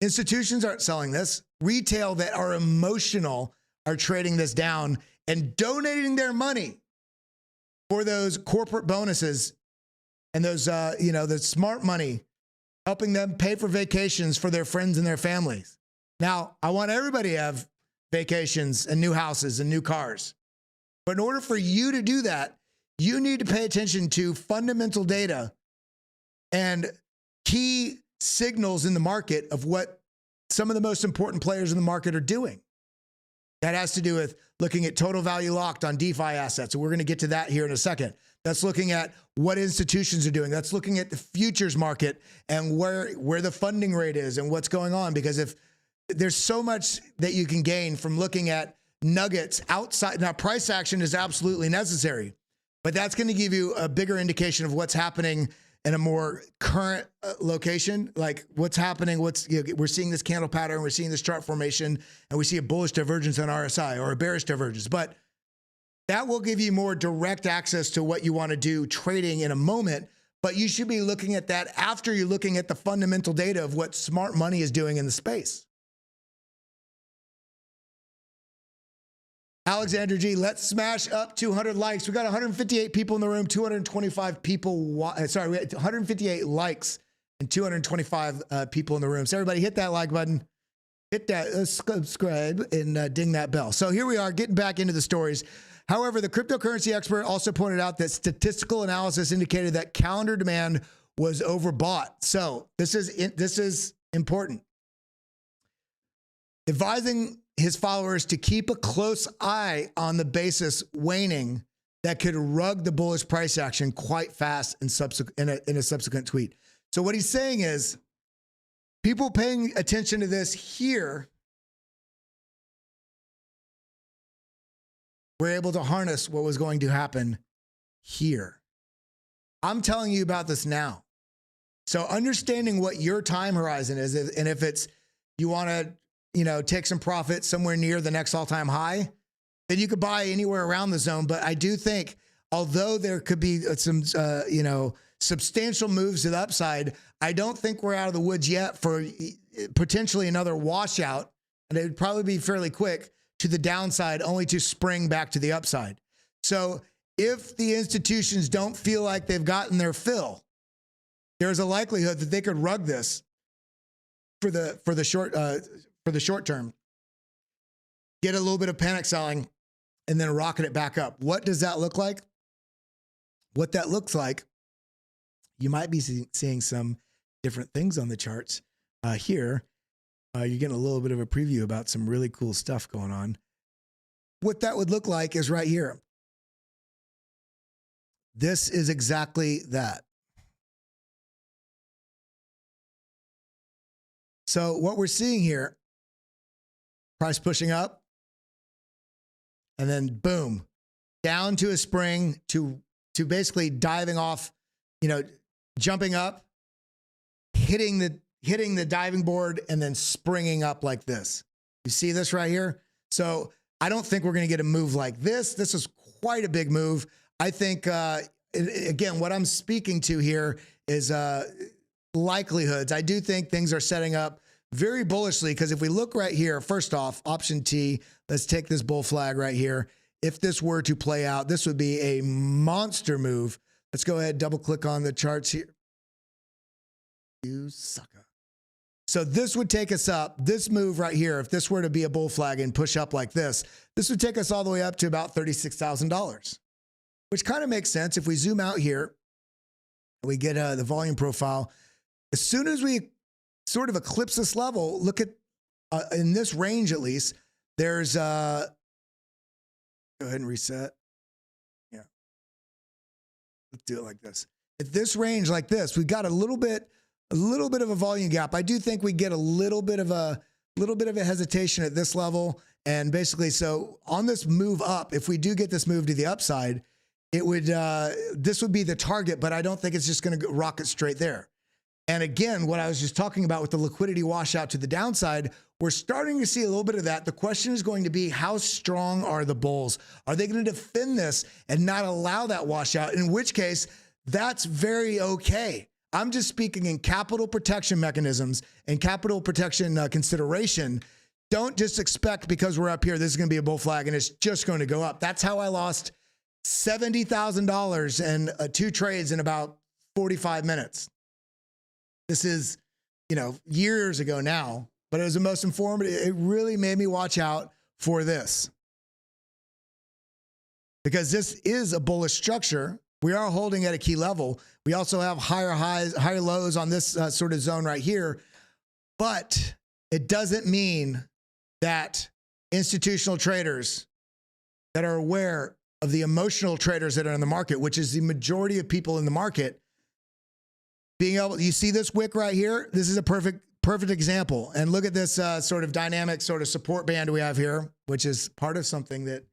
Institutions aren't selling this. Retail that are emotional are trading this down and donating their money for those corporate bonuses and those, the smart money, helping them pay for vacations for their friends and their families. Now, I want everybody to have vacations and new houses and new cars. But in order for you to do that, you need to pay attention to fundamental data and key signals in the market of what some of the most important players in the market are doing. That has to do with looking at total value locked on DeFi assets. And we're going to get to that here in a second. That's looking at what institutions are doing. That's looking at the futures market and where the funding rate is and what's going on. Because if there's so much that you can gain from looking at nuggets outside. Now, price action is absolutely necessary, but that's going to give you a bigger indication of what's happening in a more current location, like what's happening, we're seeing this candle pattern, we're seeing this chart formation, and we see a bullish divergence on RSI or a bearish divergence. But that will give you more direct access to what you want to do trading in a moment. But you should be looking at that after you're looking at the fundamental data of what smart money is doing in the space. Alexander G, let's smash up 200 likes. We got 158 people in the room, 225 people. We had 158 likes and 225 people in the room. So everybody hit that like button, hit that subscribe, and ding that bell. So here we are getting back into the stories. However, the cryptocurrency expert also pointed out that statistical analysis indicated that calendar demand was overbought. So this is important. Advising his followers to keep a close eye on the basis waning that could rug the bullish price action quite fast in a subsequent tweet. So what he's saying is people paying attention to this here were able to harness what was going to happen here. I'm telling you about this now. So understanding what your time horizon is, and if it's you want to take some profit somewhere near the next all-time high, then you could buy anywhere around the zone. But I do think, although there could be some, substantial moves to the upside, I don't think we're out of the woods yet for potentially another washout. And it would probably be fairly quick to the downside, only to spring back to the upside. So if the institutions don't feel like they've gotten their fill, there's a likelihood that they could rug this for the short term, get a little bit of panic selling, and then rocket it back up. What does that look like? What that looks like, you might be seeing some different things on the charts. Here, you're getting a little bit of a preview about some really cool stuff going on. What that would look like is right here. This is exactly that. So what we're seeing here price pushing up, and then boom, down to a spring to basically diving off, jumping up, hitting the diving board, and then springing up like this. You see this right here? So I don't think we're going to get a move like this. This is quite a big move. I think, again, what I'm speaking to here is likelihoods. I do think things are setting up very bullishly, because if we look right here, first off, option T, let's take this bull flag right here. If this were to play out, this would be a monster move. Let's go ahead, double click on the charts here. You sucker. So this would take us up, this move right here, if this were to be a bull flag and push up like this would take us all the way up to about $36,000, which kind of makes sense. If we zoom out here, we get the volume profile. As soon as we sort of eclipse this level, look at, in this range at least, there's, go ahead and reset. Yeah. Let's do it like this. At this range like this, we got a little bit of a volume gap. I do think we get a little bit of a hesitation at this level. And basically, so on this move up, if we do get this move to the upside, it would, this would be the target, but I don't think it's just going to rocket straight there. And again, what I was just talking about with the liquidity washout to the downside, we're starting to see a little bit of that. The question is going to be, how strong are the bulls? Are they going to defend this and not allow that washout? In which case, that's very okay. I'm just speaking in capital protection mechanisms and capital protection consideration. Don't just expect, because we're up here, this is going to be a bull flag and it's just going to go up. That's how I lost $70,000 in 2 trades in about 45 minutes. This is, years ago now, but it was the most informative. It really made me watch out for this, because this is a bullish structure. We are holding at a key level. We also have higher highs, higher lows on this sort of zone right here, but it doesn't mean that institutional traders that are aware of the emotional traders that are in the market, which is the majority of people in the market, being able, you see this wick right here? This is a perfect example. And look at this sort of dynamic sort of support band we have here, which is part of something that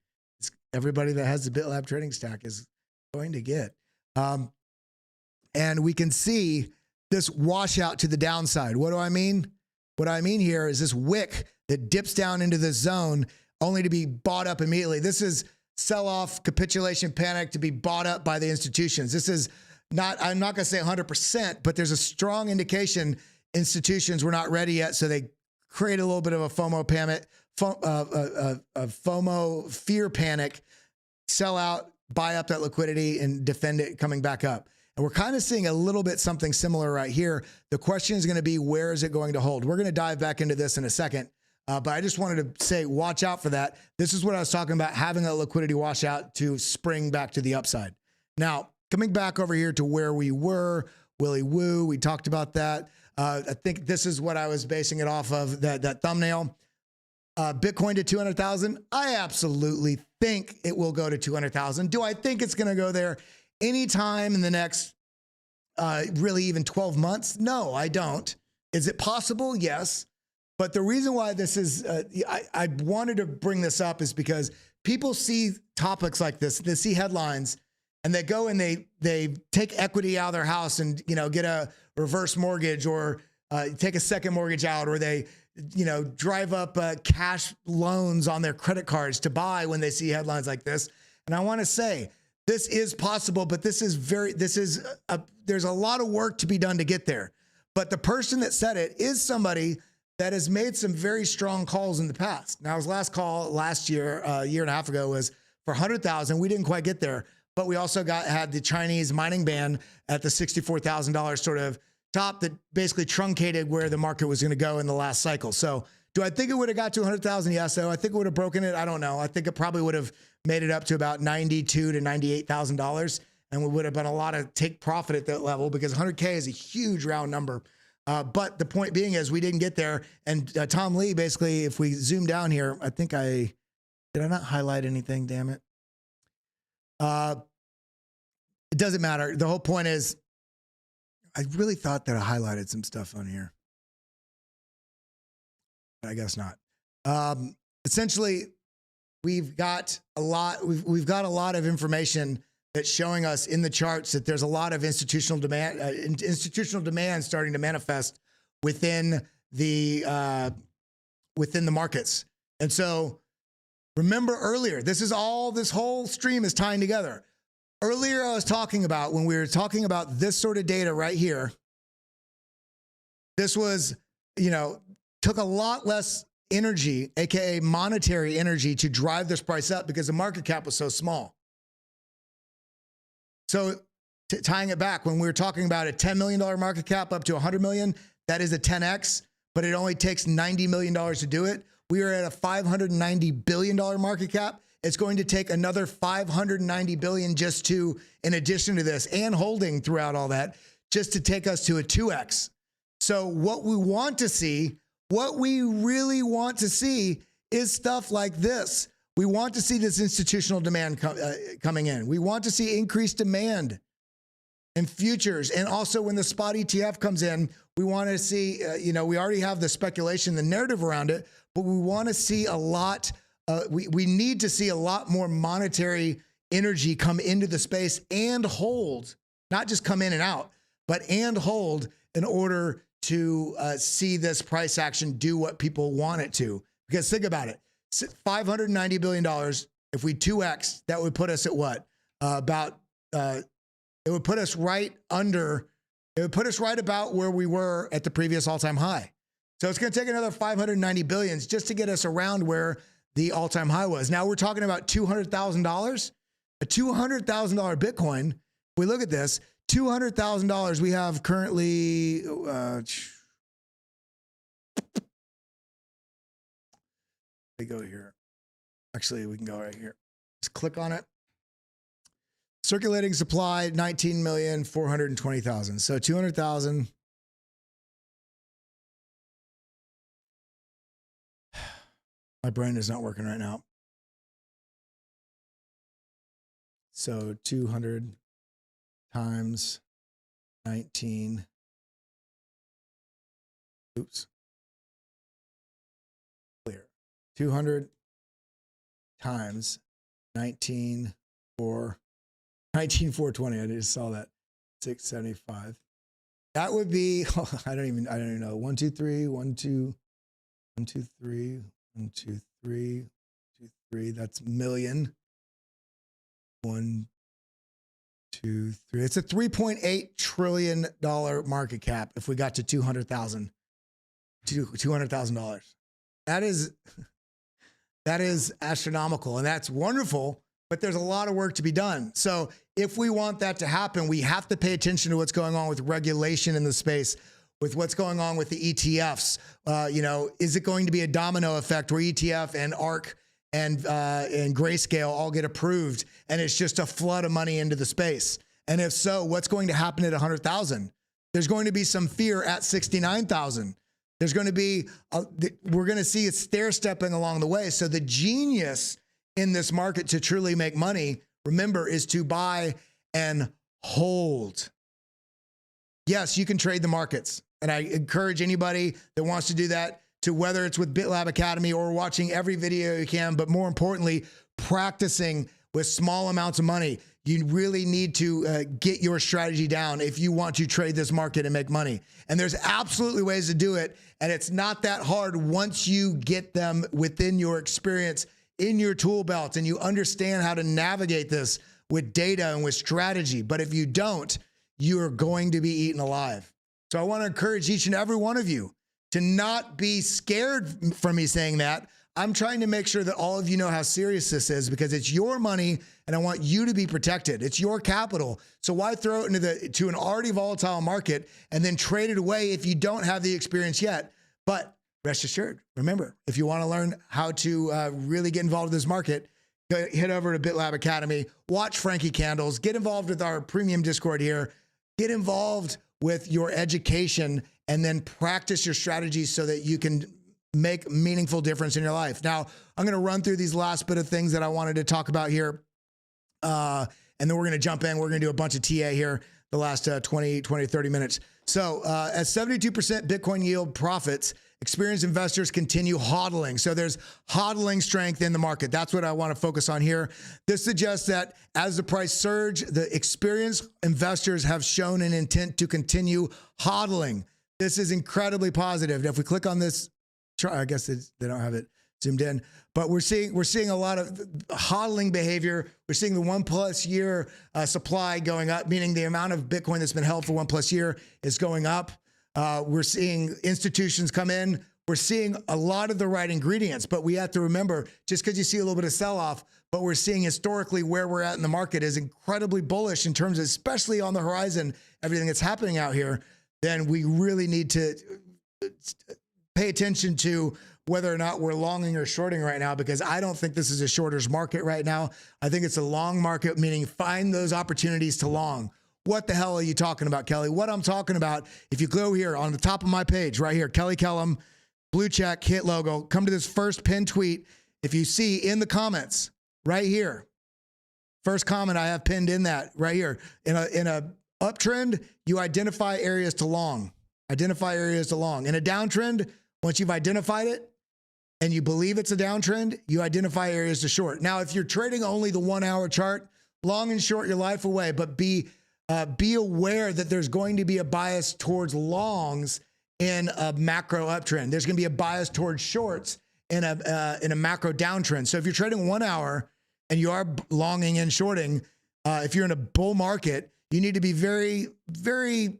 everybody that has the BitLab trading stack is going to get. And we can see this washout to the downside. What do I mean? What I mean here is this wick that dips down into this zone only to be bought up immediately. This is sell-off, capitulation, panic to be bought up by the institutions. This is not, I'm not going to say 100%, but there's a strong indication institutions were not ready yet, so they create a little bit of a FOMO panic, FOMO fear panic, sell out, buy up that liquidity, and defend it coming back up. And we're kind of seeing a little bit something similar right here. The question is going to be, where is it going to hold? We're going to dive back into this in a second. But I just wanted to say, watch out for that. This is what I was talking about, having a liquidity washout to spring back to the upside. Now, coming back over here to where we were, Willy Woo, we talked about that. I think this is what I was basing it off of, that thumbnail. Bitcoin to 200,000. I absolutely think it will go to 200,000. Do I think it's going to go there anytime in the next, really even 12 months? No, I don't. Is it possible? Yes. But the reason why this is, I wanted to bring this up is because people see topics like this, they see headlines, and they go and they take equity out of their house and, get a reverse mortgage, or take a second mortgage out, or they, drive up cash loans on their credit cards to buy when they see headlines like this. And I want to say, this is possible, but there's a lot of work to be done to get there. But the person that said it is somebody that has made some very strong calls in the past. Now, his last call last year, a year and a half ago, was for 100,000. We didn't quite get there, but we also had the Chinese mining ban at the $64,000 sort of top that basically truncated where the market was going to go in the last cycle. So do I think it would have got to 100,000? Yes. So I think it would have broken it. I don't know. I think it probably would have made it up to about $92,000 to $98,000. And we would have been a lot of take profit at that level, because 100K is a huge round number. But the point being is we didn't get there. And Tom Lee, basically, if we zoom down here, I think did I not highlight anything? Damn it. It doesn't matter. The whole point is, I really thought that I highlighted some stuff on here. I guess not. Essentially, we've got a lot of information that's showing us in the charts that there's a lot of institutional demand starting to manifest within the markets. And so remember earlier, this whole stream is tying together. Earlier, I was talking about, when we were talking about this sort of data right here, this was, took a lot less energy, AKA monetary energy, to drive this price up because the market cap was so small. So tying it back, when we were talking about a $10 million market cap up to 100 million, that is a 10X, but it only takes $90 million to do it. We are at a $590 billion market cap. It's going to take another $590 billion just to, in addition to this, and holding throughout all that, just to take us to a 2X. So what we want to see, what we really want to see, is stuff like this. We want to see this institutional demand coming in. We want to see increased demand in futures. And also when the spot ETF comes in, we want to see, we already have the speculation, the narrative around it, but we want to see a lot, we need to see a lot more monetary energy come into the space and hold, not just come in and out, but and hold, in order to see this price action do what people want it to. Because think about it, $590 billion, if we 2X, that would put us at what? It would put us right about where we were at the previous all-time high. So it's going to take another 590 billions just to get us around where the all-time high was. Now we're talking about $200,000, a $200,000 Bitcoin. If we look at this, $200,000 we have currently, we go here. Actually, we can go right here. Just click on it. Circulating supply, 19,420,000. So 200,000. My brain is not working right now. So 200 times 19. Oops. Clear. 200 times 19,420. I just saw that. 675. That would be, I don't even know. 1, 2, 3, 1, 2, 1, 2, 3, 1, 2, 3, 2, 3. That's million. 1, 2, 3. It's a $3.8 trillion market cap if we got to $200,000. That is astronomical, and that's wonderful, but there's a lot of work to be done. So if we want that to happen, we have to pay attention to what's going on with regulation in the space, with what's going on with the ETFs. Is it going to be a domino effect where ETF and ARK and Grayscale all get approved and it's just a flood of money into the space? And if so, what's going to happen at 100,000? There's going to be some fear at 69,000. There's going to be, we're going to see it stair-stepping along the way. So the genius in this market to truly make money, remember, is to buy and hold. Yes, you can trade the markets. And I encourage anybody that wants to do that to, whether it's with BitLab Academy or watching every video you can, but more importantly, practicing with small amounts of money. You really need to get your strategy down if you want to trade this market and make money. And there's absolutely ways to do it. And it's not that hard once you get them within your experience, in your tool belt, and you understand how to navigate this with data and with strategy. But if you don't, you're going to be eaten alive. So I want to encourage each and every one of you to not be scared from me saying that. I'm trying to make sure that all of you know how serious this is, because it's your money and I want you to be protected. It's your capital. So why throw it to an already volatile market and then trade it away if you don't have the experience yet? But rest assured, remember, if you want to learn how to really get involved in this market, head over to BitLab Academy, watch Frankie Candles, get involved with our premium Discord here, get involved with your education, and then practice your strategies so that you can make meaningful difference in your life. Now, I'm going to run through these last bit of things that I wanted to talk about here. And then we're going to jump in. We're going to do a bunch of TA here the last 20, 30 minutes. So at 72% Bitcoin yield profits, experienced investors continue hodling. So there's hodling strength in the market. That's what I want to focus on here. This suggests that as the price surge, the experienced investors have shown an intent to continue hodling. This is incredibly positive. If we click on this chart, I guess they don't have it zoomed in, but we're seeing a lot of hodling behavior. We're seeing the 1+ year supply going up, meaning the amount of Bitcoin that's been held for 1+ year is going up. We're seeing institutions come in. We're seeing a lot of the right ingredients, but we have to remember, just because you see a little bit of sell-off, but we're seeing historically where we're at in the market is incredibly bullish in terms of, especially on the horizon, everything that's happening out here. Then we really need to pay attention to whether or not we're longing or shorting right now, because I don't think this is a shorter's market right now. I think it's a long market, meaning find those opportunities to long. What the hell are you talking about, Kelly? What I'm talking about, if you go here on the top of my page right here, Kelly Kellam, blue check, hit logo, come to this first pinned tweet. If you see in the comments right here, first comment I have pinned in that right here, in a uptrend, you identify areas to long. Identify areas to long. In a downtrend, once you've identified it and you believe it's a downtrend, you identify areas to short. Now, if you're trading only the 1 hour chart, long and short your life away, but be aware that there's going to be a bias towards longs in a macro uptrend. There's going to be a bias towards shorts in a macro downtrend. So if you're trading 1 hour and you are longing and shorting, if you're in a bull market, you need to be very, very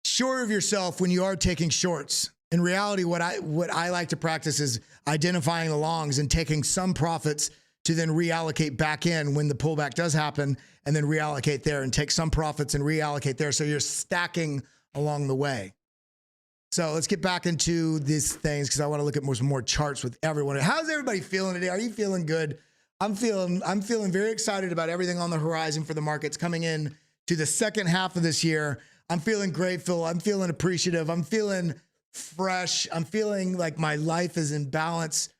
sure of yourself when you are taking shorts. In reality, what I like to practice is identifying the longs and taking some profits to then reallocate back in when the pullback does happen, and then reallocate there and take some profits and reallocate there. So you're stacking along the way. So let's get back into these things, because I want to look at some more charts with everyone. How's everybody feeling today? Are you feeling good? I'm feeling very excited about everything on the horizon for the markets coming in to the second half of this year. I'm feeling grateful. I'm feeling appreciative. I'm feeling fresh. I'm feeling like my life is in balance.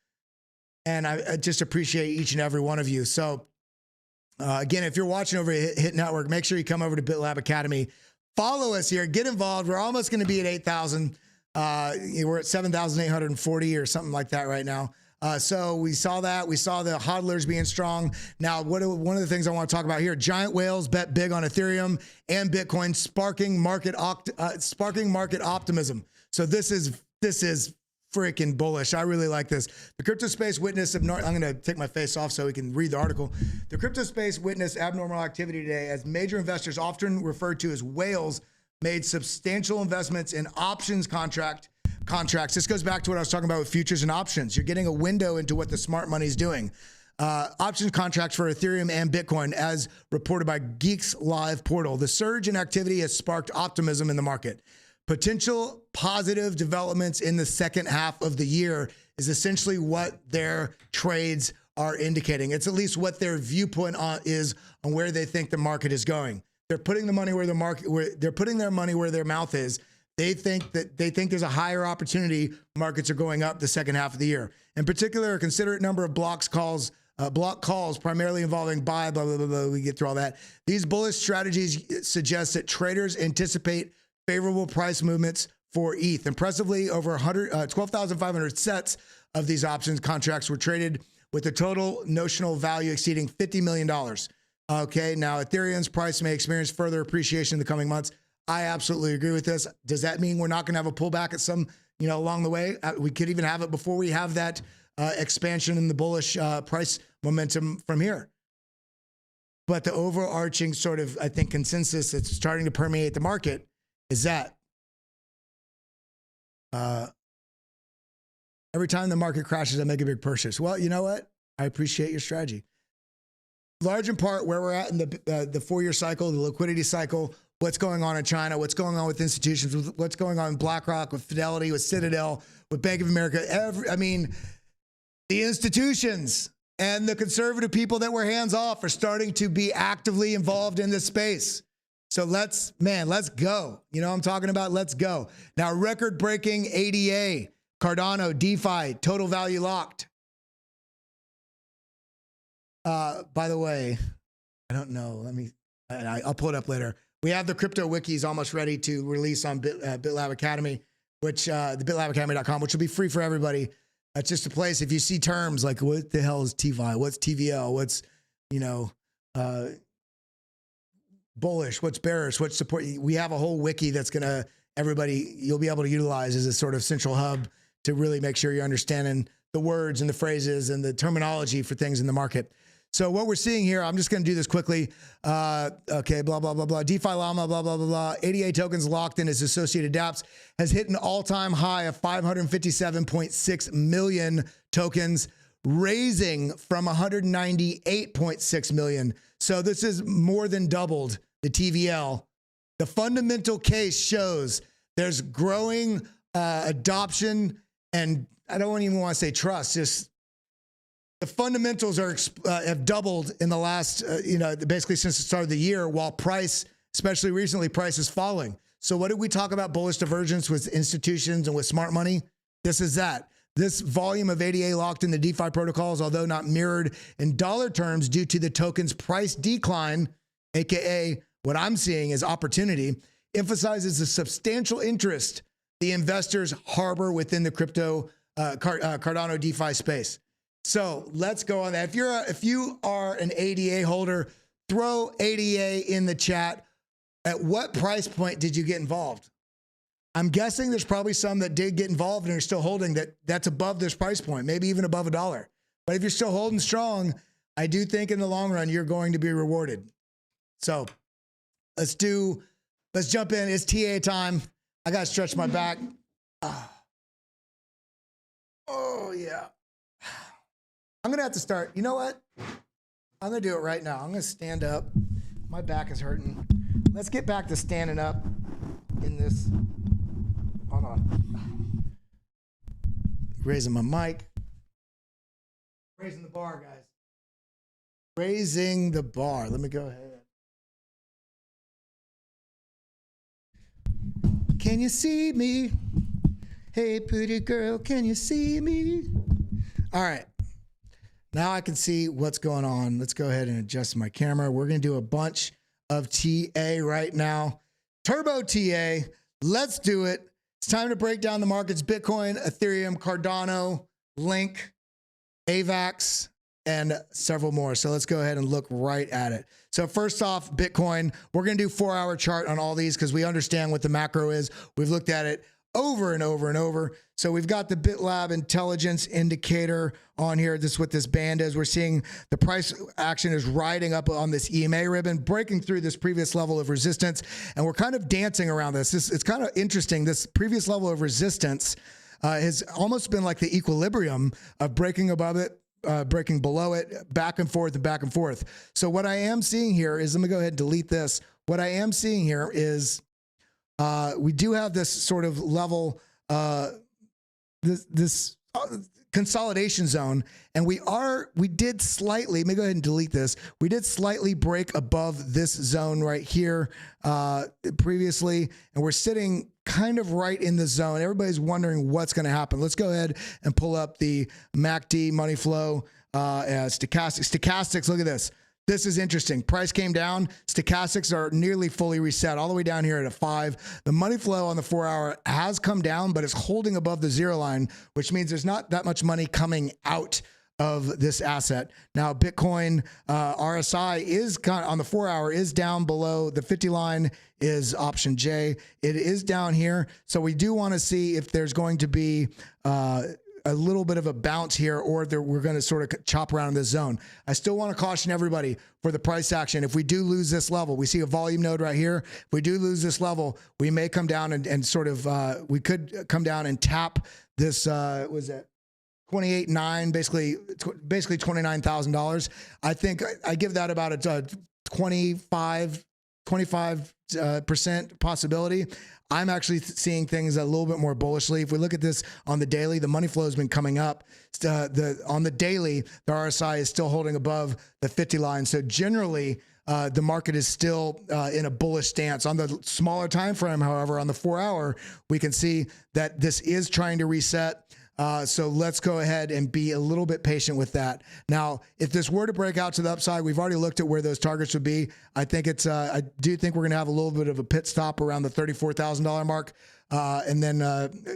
And I just appreciate each and every one of you. So again, if you're watching over at Hit Network, make sure you come over to BitLab Academy. Follow us here. Get involved. We're almost going to be at 8,000. We're at 7,840 or something like that right now. So we saw that. We saw the hodlers being strong. Now, one of the things I want to talk about here, giant whales bet big on Ethereum and Bitcoin, sparking market optimism. So this is freaking bullish. I really like this. The crypto space witnessed I'm going to take my face off so we can read the article. The crypto space witnessed abnormal activity today as major investors, often referred to as whales, made substantial investments in options contracts. This goes back to what I was talking about with futures and options. You're getting a window into what the smart money is doing. Options contracts for Ethereum and Bitcoin, as reported by Geeks Live portal. The surge in activity has sparked optimism in the market. Potential positive developments in the second half of the year is essentially what their trades are indicating. It's at least what their viewpoint is on where they think the market is going. They're putting the money where they're putting their money where their mouth is. They think there's a higher opportunity. Markets are going up the second half of the year. In particular, a considerate number of block calls primarily involving buy, blah, blah, blah, blah. We get through all that. These bullish strategies suggest that traders anticipate favorable price movements for ETH. Impressively, over 12,500 sets of these options contracts were traded with a total notional value exceeding $50 million. Okay, now Ethereum's price may experience further appreciation in the coming months. I absolutely agree with this. Does that mean we're not going to have a pullback at some, along the way? We could even have it before we have that expansion in the bullish price momentum from here. But the overarching sort of, I think, consensus that's starting to permeate the market is that every time the market crashes, I make a big purchase. Well, you know what? I appreciate your strategy. Large in part where we're at in the 4-year cycle, the liquidity cycle, what's going on in China, what's going on with institutions, what's going on in BlackRock, with Fidelity, with Citadel, with Bank of America. The institutions and the conservative people that were hands off are starting to be actively involved in this space. So let's go. You know what I'm talking about? Let's go. Now, record-breaking ADA, Cardano, DeFi, total value locked. By the way, I don't know. I'll pull it up later. We have the crypto wikis almost ready to release on BitLab Academy, which the bitlabacademy.com, which will be free for everybody. That's just a place. If you see terms like what the hell is TVL, what's TVL, what's, you know, bullish, what's bearish, what's support. We have a whole wiki that's going to, everybody, you'll be able to utilize as a sort of central hub to really make sure you're understanding the words and the phrases and the terminology for things in the market. So what we're seeing here, I'm just going to do this quickly. Okay, blah, blah, blah, blah. DeFi Llama, blah, blah, blah, blah. ADA tokens locked in as associated dApps has hit an all-time high of 557.6 million tokens, raising from 198.6 million. So this is more than doubled the TVL. The fundamental case shows there's growing adoption, and I don't even want to say trust, just the fundamentals are have doubled in the last, basically since the start of the year, while price, especially recently, price is falling. So what did we talk about bullish divergence with institutions and with smart money? This is that. This volume of ADA locked in the DeFi protocols, although not mirrored in dollar terms due to the token's price decline, AKA what I'm seeing is opportunity, emphasizes the substantial interest the investors harbor within the crypto Cardano DeFi space. So let's go on that. If you are an ADA holder, throw ADA in the chat. At what price point did you get involved? I'm guessing there's probably some that did get involved and are still holding that's above this price point, maybe even above $1. But if you're still holding strong, I do think in the long run, you're going to be rewarded. So let's jump in. It's TA time. I got to stretch my back. Oh yeah. I'm going to have to start. You know what? I'm going to do it right now. I'm going to stand up. My back is hurting. Let's get back to standing up in this. Hold on. Raising my mic. Raising the bar, guys. Raising the bar. Let me go ahead. Can you see me? Hey, pretty girl, can you see me? All right. Now I can see what's going on. Let's go ahead and adjust my camera. We're going to do a bunch of TA right now. Turbo TA. Let's do it. It's time to break down the markets. Bitcoin, Ethereum, Cardano, Link, AVAX, and several more. So let's go ahead and look right at it. So first off, Bitcoin. We're going to do 4-hour chart on all these because we understand what the macro is. We've looked at it over and over and over. So we've got the BitLab intelligence indicator on here. This is what this band is. We're seeing the price action is riding up on this EMA ribbon, breaking through this previous level of resistance. And we're kind of dancing around this. It's kind of interesting. This previous level of resistance has almost been like the equilibrium of breaking above it, breaking below it, back and forth and back and forth. So what I am seeing here is, let me go ahead and delete this. What I am seeing here is we do have this sort of level, this consolidation zone, and we did slightly, let me go ahead and delete this. We did slightly break above this zone right here previously, and we're sitting kind of right in the zone. Everybody's wondering what's going to happen. Let's go ahead and pull up the MACD money flow, stochastics. Look at this. This is interesting. Price came down. Stochastics are nearly fully reset all the way down here at a 5. The money flow on the 4-hour has come down, but it's holding above the 0 line, which means there's not that much money coming out of this asset. Now, Bitcoin RSI is on the 4-hour is down below the 50 line, is option J. It is down here. So we do want to see if there's going to be a little bit of a bounce here, or we're going to sort of chop around in this zone. I still want to caution everybody for the price action. If we do lose this level, we see a volume node right here. If we do lose this level, we may come down and sort of, we could come down and tap this, was that 28.9, basically $29,000. I think I give that about a 25% possibility. I'm actually seeing things a little bit more bullishly. If we look at this on the daily, the money flow has been coming up. On the daily, the RSI is still holding above the 50 line. So generally, the market is still in a bullish stance. On the smaller time frame, however, on the 4-hour, we can see that this is trying to reset. So let's go ahead and be a little bit patient with that. Now, if this were to break out to the upside, we've already looked at where those targets would be. I think it's, I do think we're going to have a little bit of a pit stop around the $34,000 mark. And then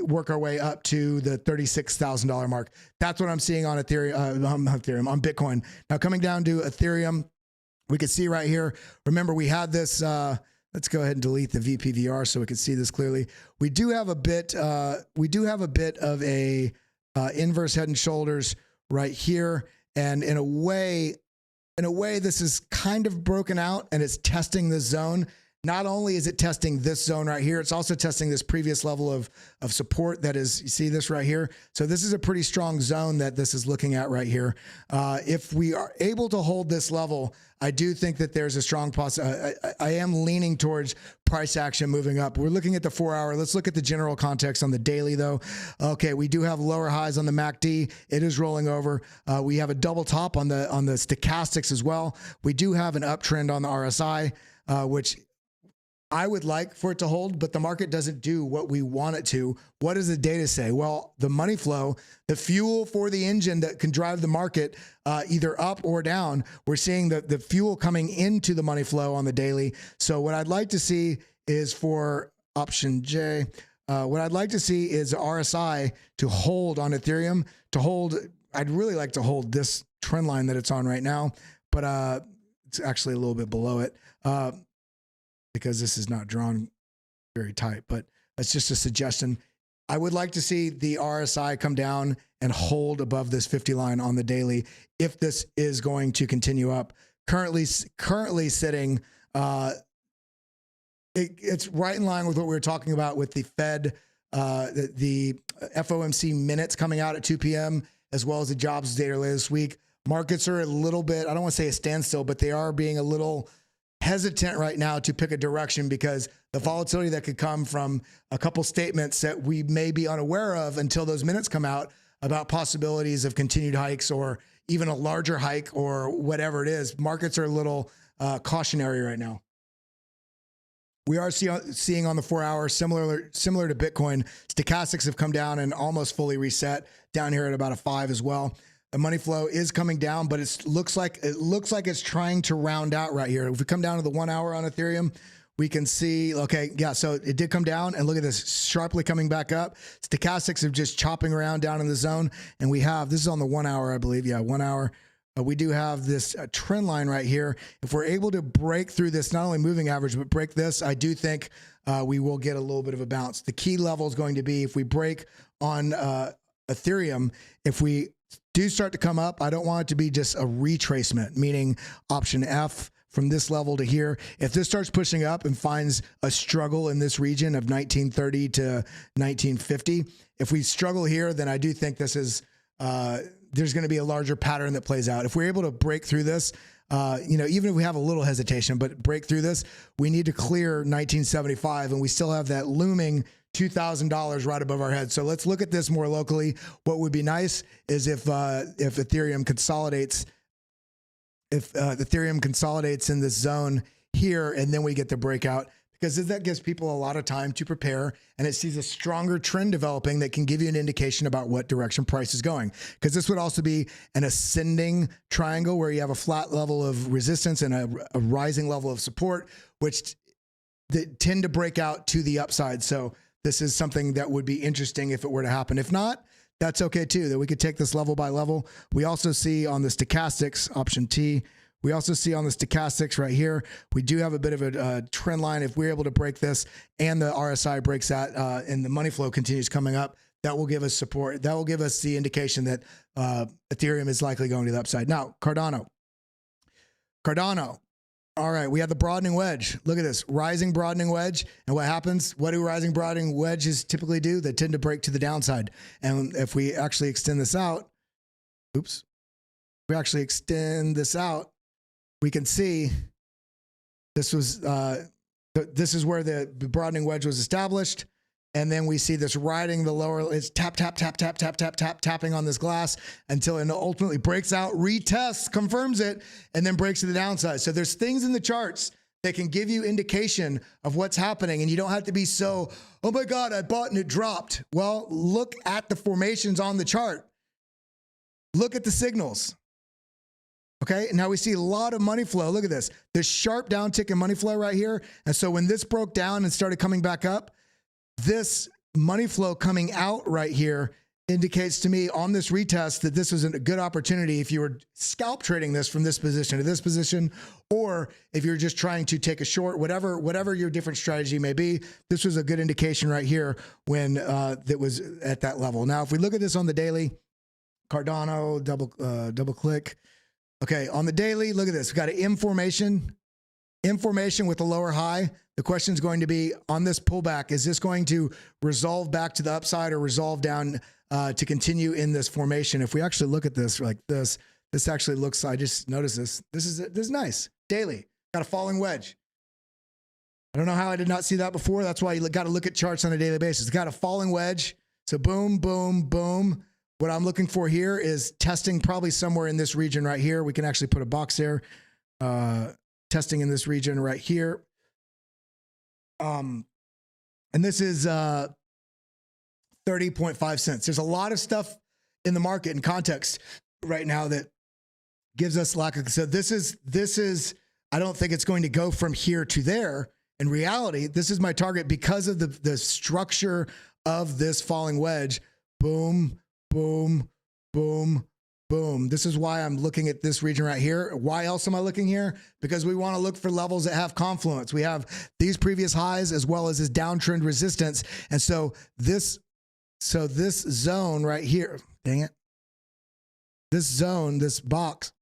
work our way up to the $36,000 mark. That's what I'm seeing on Ethereum, on Bitcoin. Now coming down to Ethereum, we can see right here. Remember, we had this. Let's go ahead and delete the VPVR so we can see this clearly. We do have a bit. We do have a bit of a inverse head and shoulders right here, and in a way, this is kind of broken out, and it's testing the zone. Not only is it testing this zone right here, it's also testing this previous level of support that is, you see this right here? So this is a pretty strong zone that this is looking at right here. If we are able to hold this level, I do think that there's a strong possibility. I am leaning towards price action moving up. We're looking at the 4 hour. Let's look at the general context on the daily though. Okay, we do have lower highs on the MACD. It is rolling over. We have a double top on the stochastics as well. We do have an uptrend on the RSI, which I would like for it to hold, but the market doesn't do what we want it to. What does the data say? Well, the money flow, the fuel for the engine that can drive the market either up or down, we're seeing the fuel coming into the money flow on the daily. So what I'd like to see is for option J, what I'd like to see is RSI to hold on Ethereum, to hold. I'd really like to hold this trend line that it's on right now, but it's actually a little bit below it. Because this is not drawn very tight, but that's just a suggestion. I would like to see the RSI come down and hold above this 50 line on the daily if this is going to continue up. Currently sitting, it's right in line with what we were talking about with the Fed, the FOMC minutes coming out at 2 p.m., as well as the jobs data this week. Markets are a little bit, I don't want to say a standstill, but they are being a little hesitant right now to pick a direction because the volatility that could come from a couple statements that we may be unaware of until those minutes come out about possibilities of continued hikes or even a larger hike or whatever it is. Markets are a little cautionary right now. We are seeing on the 4 hour, similar to Bitcoin, stochastics have come down and almost fully reset down here at about a 5 as well. The money flow is coming down, but it looks like it's trying to round out right here. If we come down to the 1 hour on Ethereum, we can see, okay, yeah, so it did come down, and look at this, sharply coming back up. Stochastics are just chopping around down in the zone, and we have, this is on the 1 hour, I believe, yeah, 1 hour. We do have this trend line right here. If we're able to break through this, not only moving average, but break this, I do think we will get a little bit of a bounce. The key level is going to be if we break on Ethereum, if we do start to come up, I don't want it to be just a retracement, meaning option F from this level to here. If this starts pushing up and finds a struggle in this region of 1930 to 1950, if we struggle here, then I do think this is, there's going to be a larger pattern that plays out. If we're able to break through this, you know, even if we have a little hesitation, but break through this, we need to clear 1975, and we still have that looming $2,000 right above our head. So let's look at this more locally. What would be nice is if Ethereum consolidates, Ethereum consolidates in this zone here, and then we get the breakout, because that gives people a lot of time to prepare, and it sees a stronger trend developing that can give you an indication about what direction price is going. Because this would also be an ascending triangle where you have a flat level of resistance and a rising level of support, which that tend to break out to the upside. So this is something that would be interesting if it were to happen. If not, that's okay too, that we could take this level by level. We also see on the stochastics, option T, we also see on the stochastics right here, we do have a bit of a trend line. If we're able to break this and the RSI breaks that and the money flow continues coming up, that will give us support. That will give us the indication that Ethereum is likely going to the upside. Now, Cardano. All right, we have the broadening wedge. Look at this, rising broadening wedge. And what happens? What do rising broadening wedges typically do? They tend to break to the downside. And if we actually extend this out, oops, if we actually extend this out, we can see this was this is where the broadening wedge was established. And then we see this riding the lower, it's tap, tap, tap, tap, tap, tap, tap, tapping on this glass until it ultimately breaks out, retests, confirms it, and then breaks to the downside. So there's things in the charts They can give you indication of what's happening, and you don't have to be so, oh my God, I bought and it dropped. Well, look at the formations on the chart. Look at the signals. Okay, now we see a lot of money flow. Look at this. The sharp downtick in money flow right here. And so when this broke down and started coming back up, this money flow coming out right here indicates to me on this retest that this was a good opportunity if you were scalp trading this from this position to this position, or if you're just trying to take a short, whatever your different strategy may be. This was a good indication right here when that was at that level. Now, if we look at this on the daily, Cardano, double click. Okay, on the daily, look at this. We've got an M formation with a lower high. The question is going to be on this pullback, is this going to resolve back to the upside or resolve down to continue in this formation? If we actually look at this like this, this actually looks, I just noticed this. This is nice. Daily, got a falling wedge. I don't know how I did not see that before. That's why you got to look at charts on a daily basis. It's got a falling wedge. So boom, boom, boom. What I'm looking for here is testing probably somewhere in this region right here. We can actually put a box there. Testing in this region right here. And this is 30.5 cents. There's a lot of stuff in the market and context right now that gives us lack of. So this is, I don't think it's going to go from here to there. In reality, this is my target because of the structure of this falling wedge. Boom, boom, boom, boom. This is why I'm looking at this region right here. Why else am I looking here? Because we want to look for levels that have confluence. We have these previous highs as well as this downtrend resistance. And so this zone right here, dang it. This zone, this box,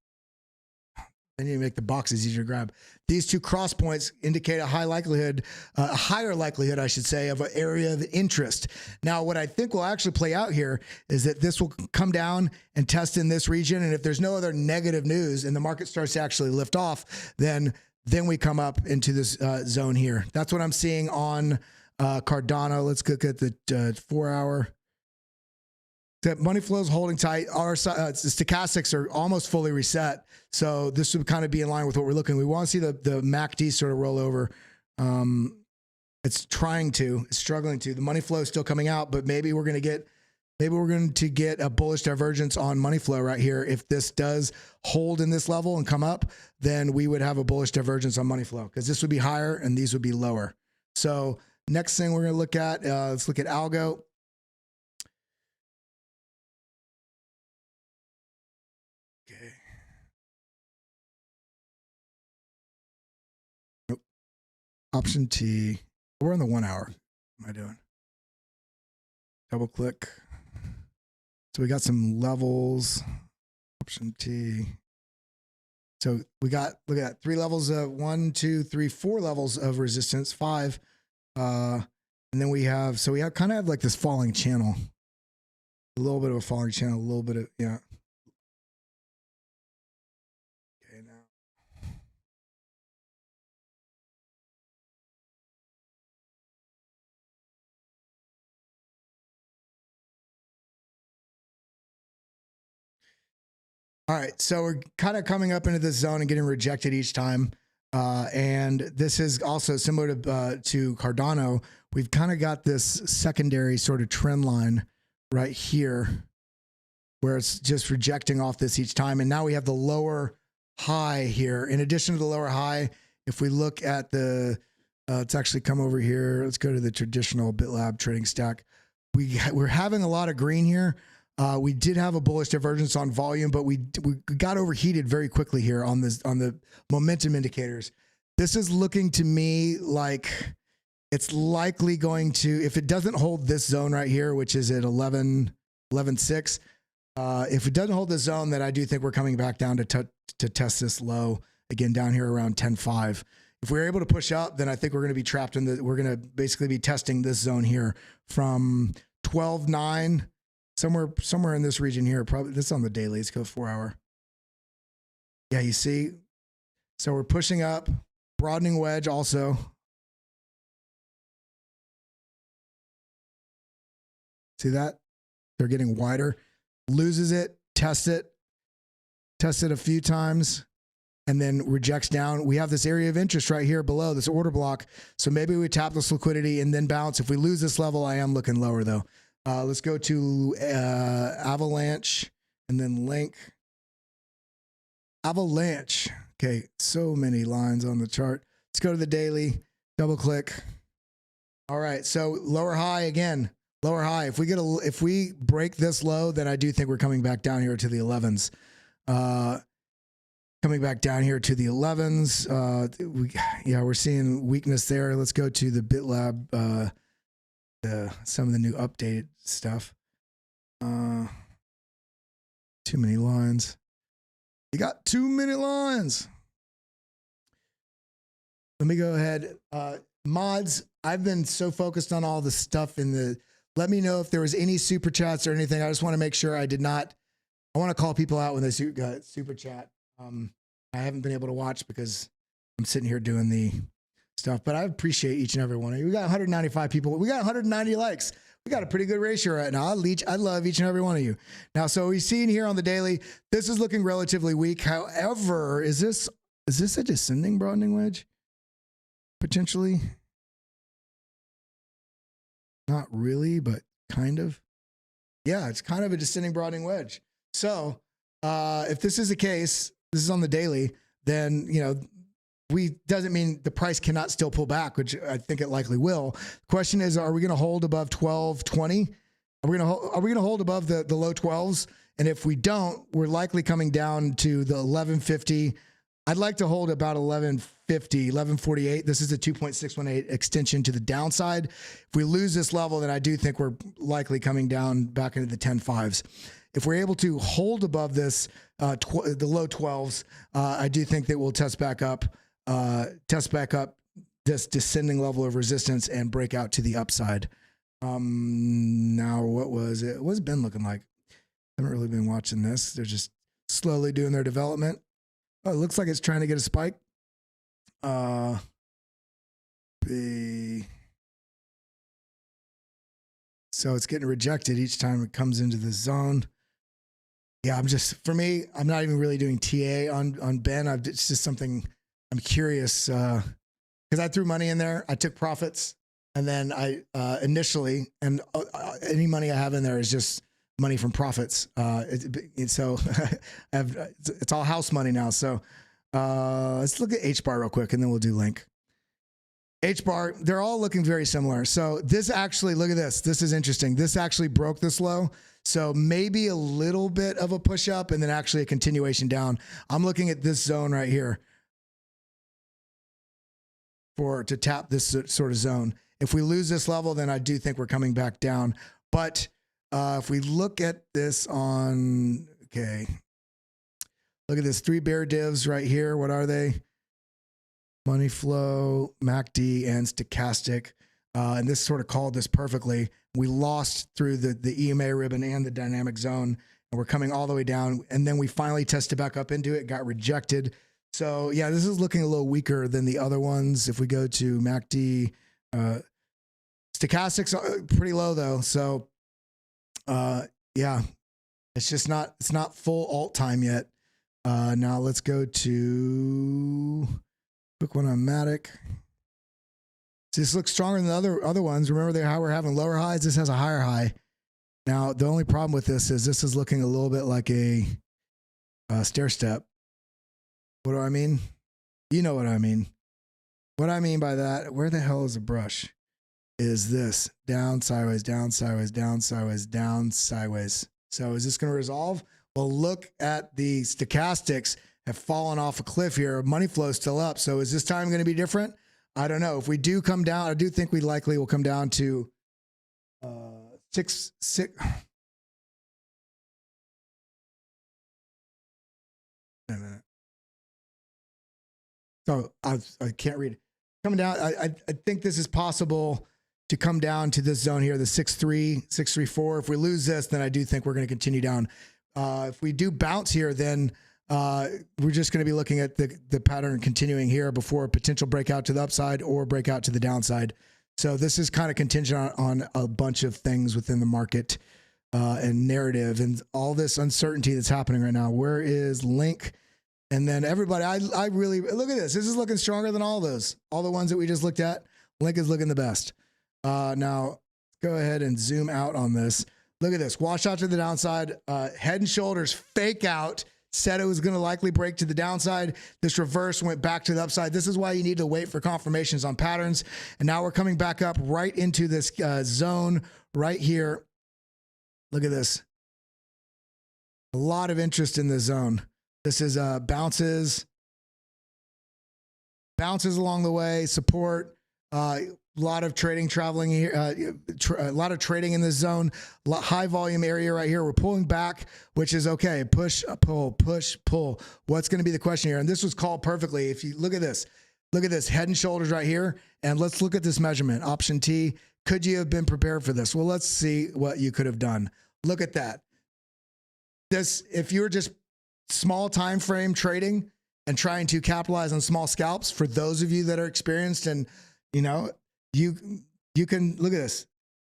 I need to make the boxes easier to grab. These two cross points indicate a high likelihood, a higher likelihood, I should say, of an area of interest. Now, what I think will actually play out here is that this will come down and test in this region. And if there's no other negative news and the market starts to actually lift off, then we come up into this zone here. That's what I'm seeing on Cardano. Let's look at the 4 hour. That money flow is holding tight. Our stochastics are almost fully reset. So this would kind of be in line with what we're looking. We want to see the MACD sort of roll over. It's struggling to. The money flow is still coming out, but maybe we're going to get a bullish divergence on money flow right here. If this does hold in this level and come up, then we would have a bullish divergence on money flow because this would be higher and these would be lower. So next thing we're going to look at, let's look at algo. Okay. Nope. Option T. We're on the 1 hour. What am I doing? Double click. So we got some levels. Option T. So we got, look at that, 3 levels of 1, 2, 3, 4 levels of resistance, 5. And then we have kind of have like this falling channel. A little bit of a falling channel, a little bit of, yeah. Okay, now. All right, so we're kind of coming up into this zone and getting rejected each time. And this is also similar to Cardano. We've kind of got this secondary sort of trend line right here where it's just rejecting off this each time. And now we have the lower high here. In addition to the lower high, if we look at the, let's actually come over here. Let's go to the traditional BitLab trading stack. We're having a lot of green here. We did have a bullish divergence on volume, but we got overheated very quickly here on the momentum indicators. This is looking to me like it's likely going to, if it doesn't hold this zone right here, which is at 11.6, if it doesn't hold this zone, then I do think we're coming back down to test this low again down here around 10.5. If we're able to push up, then I think we're going to be trapped in we're going to basically be testing this zone here from 12.9. Somewhere in this region here, probably this is on the daily. Let's go 4 hour. Yeah, you see. So we're pushing up, broadening wedge also. See that? They're getting wider. Loses it, test it a few times. and then rejects down, we have this area of interest right here below this order block. So maybe we tap this liquidity and then bounce. If we lose this level, I am looking lower though. Let's go to Avalanche and then link. Avalanche. Okay, so many lines on the chart. Let's go to the daily, double click. All right, so lower high again, lower high. If we break this low, then I do think we're coming back down here to the 11s. Coming back down here to the 11s. We're seeing weakness there. Let's go to the BitLab, some of the new updated stuff. Too many lines. You got too many lines. Let me go ahead. Mods, I've been so focused on all the stuff in the, let me know if there was any super chats or anything. I just want to make sure I want to call people out when they super chat. I haven't been able to watch because I'm sitting here doing the stuff, but I appreciate each and every one of you. We got 195 people. We got 190 likes. We got a pretty good ratio right now. I love each and every one of you. Now, so we've seen here on the daily, this is looking relatively weak. However, is this a descending broadening wedge? Potentially. Not really, but kind of. Yeah, it's kind of a descending broadening wedge. So if this is the case, this is on the daily, then, doesn't mean the price cannot still pull back, which I think it likely will. The question is, are we going to hold above 1220? Are we going to hold above the low 12s? And if we don't, we're likely coming down to the 1150. I'd like to hold about 1150, 1148. This is a 2.618 extension to the downside. If we lose this level, then I do think we're likely coming down back into the 10.5s. If we're able to hold above this, the low 12s, I do think that we'll test back up this descending level of resistance and break out to the upside. Now, what was it? What's Ben looking like? I haven't really been watching this. They're just slowly doing their development. Oh, it looks like it's trying to get a spike. So it's getting rejected each time it comes into the zone. Yeah, for me, I'm not even really doing TA on Ben. It's just something I'm curious because I threw money in there. I took profits, and then initially, and any money I have in there is just money from profits. So it's all house money now. So let's look at HBAR real quick, and then we'll do Link. HBAR, they're all looking very similar. So this actually, look at this. This is interesting. This actually broke this low. So maybe a little bit of a push up and then actually a continuation down. I'm looking at this zone right here to tap this sort of zone. If we lose this level, then I do think we're coming back down. But if we look at this okay, look at this 3 bear divs right here. What are they? Money flow, MACD, and stochastic. And this sort of called this perfectly. We lost through the EMA ribbon and the dynamic zone, and we're coming all the way down. And then we finally tested back up into it, got rejected. So yeah, this is looking a little weaker than the other ones. If we go to MACD, stochastics are pretty low though. So yeah, it's not full alt time yet. Now let's go to quick one on Matic. This looks stronger than the other ones. Remember how we're having lower highs? This has a higher high. Now, the only problem with this is looking a little bit like a stair step. What do I mean? You know what I mean. What I mean by that, where the hell is the brush? Is this down, sideways, down, sideways, down, sideways, down, sideways. So is this going to resolve? Well, look at the stochastics have fallen off a cliff here. Money flow is still up. So is this time going to be different? I don't know. If we do come down, I do think we likely will come down to 6. Wait a minute. So I can't read it. Coming down, I think this is possible to come down to this zone here, the 6.3, 6.34. If we lose this, then I do think we're going to continue down. If we do bounce here, then we're just going to be looking at the pattern continuing here before a potential breakout to the upside or breakout to the downside. So this is kind of contingent on a bunch of things within the market and narrative and all this uncertainty that's happening right now. Where is Link And then everybody, I really, look at this. This is looking stronger than all those. All the ones that we just looked at. Link is looking the best. Now, go ahead and zoom out on this. Look at this. Wash out to the downside. Head and shoulders fake out. Said it was going to likely break to the downside. This reverse went back to the upside. This is why you need to wait for confirmations on patterns. And now we're coming back up right into this zone right here. Look at this. A lot of interest in this zone. This is bounces along the way, support, a lot of trading traveling here, a lot of trading in this zone, high volume area right here. We're pulling back, which is okay. Push, pull, push, pull. What's going to be the question here? And this was called perfectly. If you look at this head and shoulders right here. And let's look at this measurement. Option T. Could you have been prepared for this? Well, let's see what you could have done. Look at that. This, if you're just small time frame trading and trying to capitalize on small scalps, for those of you that are experienced and you know, you can look at this.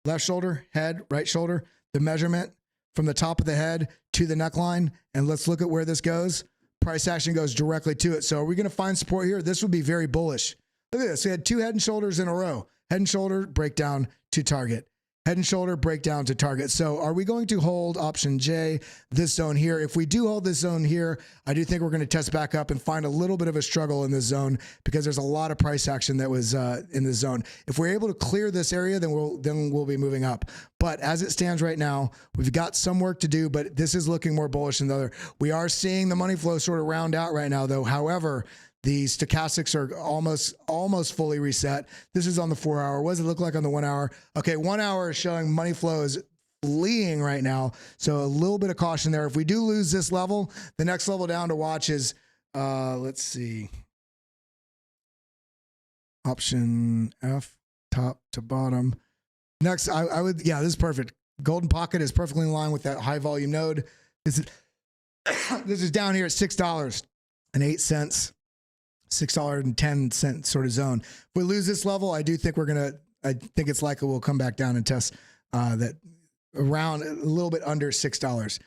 Left shoulder, head, right shoulder, the measurement from the top of the head to the neckline. And let's look at where this goes. Price action goes directly to it. So are we going to find support here? This would be very bullish. Look at this. We had two head and shoulders in a row. Head and shoulder breakdown to target. Head and shoulder breakdown to target. So are we going to hold option J, this zone here? If we do hold this zone here, I do think we're going to test back up and find a little bit of a struggle in this zone because there's a lot of price action that was in this zone. If we're able to clear this area, then we'll be moving up. But as it stands right now, we've got some work to do, but this is looking more bullish than the other. We are seeing the money flow sort of round out right now, though. However, the stochastics are almost fully reset. This is on the 4 hour. What does it look like on the 1 hour? Okay, 1 hour is showing money flow is fleeing right now. So a little bit of caution there. If we do lose this level, the next level down to watch is, let's see, option F, top to bottom. Next, I would, yeah, this is perfect. Golden Pocket is perfectly in line with that high volume node. This is down here at $6.08. $6.10 sort of zone. If we lose this level, I do think I think it's likely we'll come back down and test that around a little bit under $6.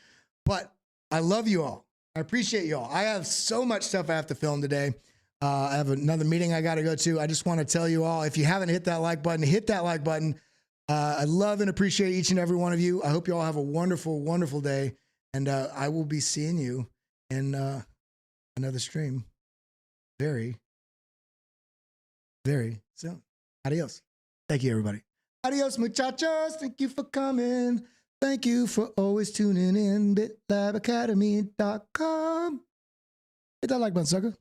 But I love you all. I appreciate you all. I have so much stuff I have to film today. I have another meeting I got to go to. I just want to tell you all, if you haven't hit that like button, hit that like button. I love and appreciate each and every one of you. I hope you all have a wonderful, wonderful day. And I will be seeing you in another stream very, very soon. Adios. Thank you, everybody. Adios, muchachos. Thank you for coming. Thank you for always tuning in. BitLabAcademy.com. Hit that like button, sucker.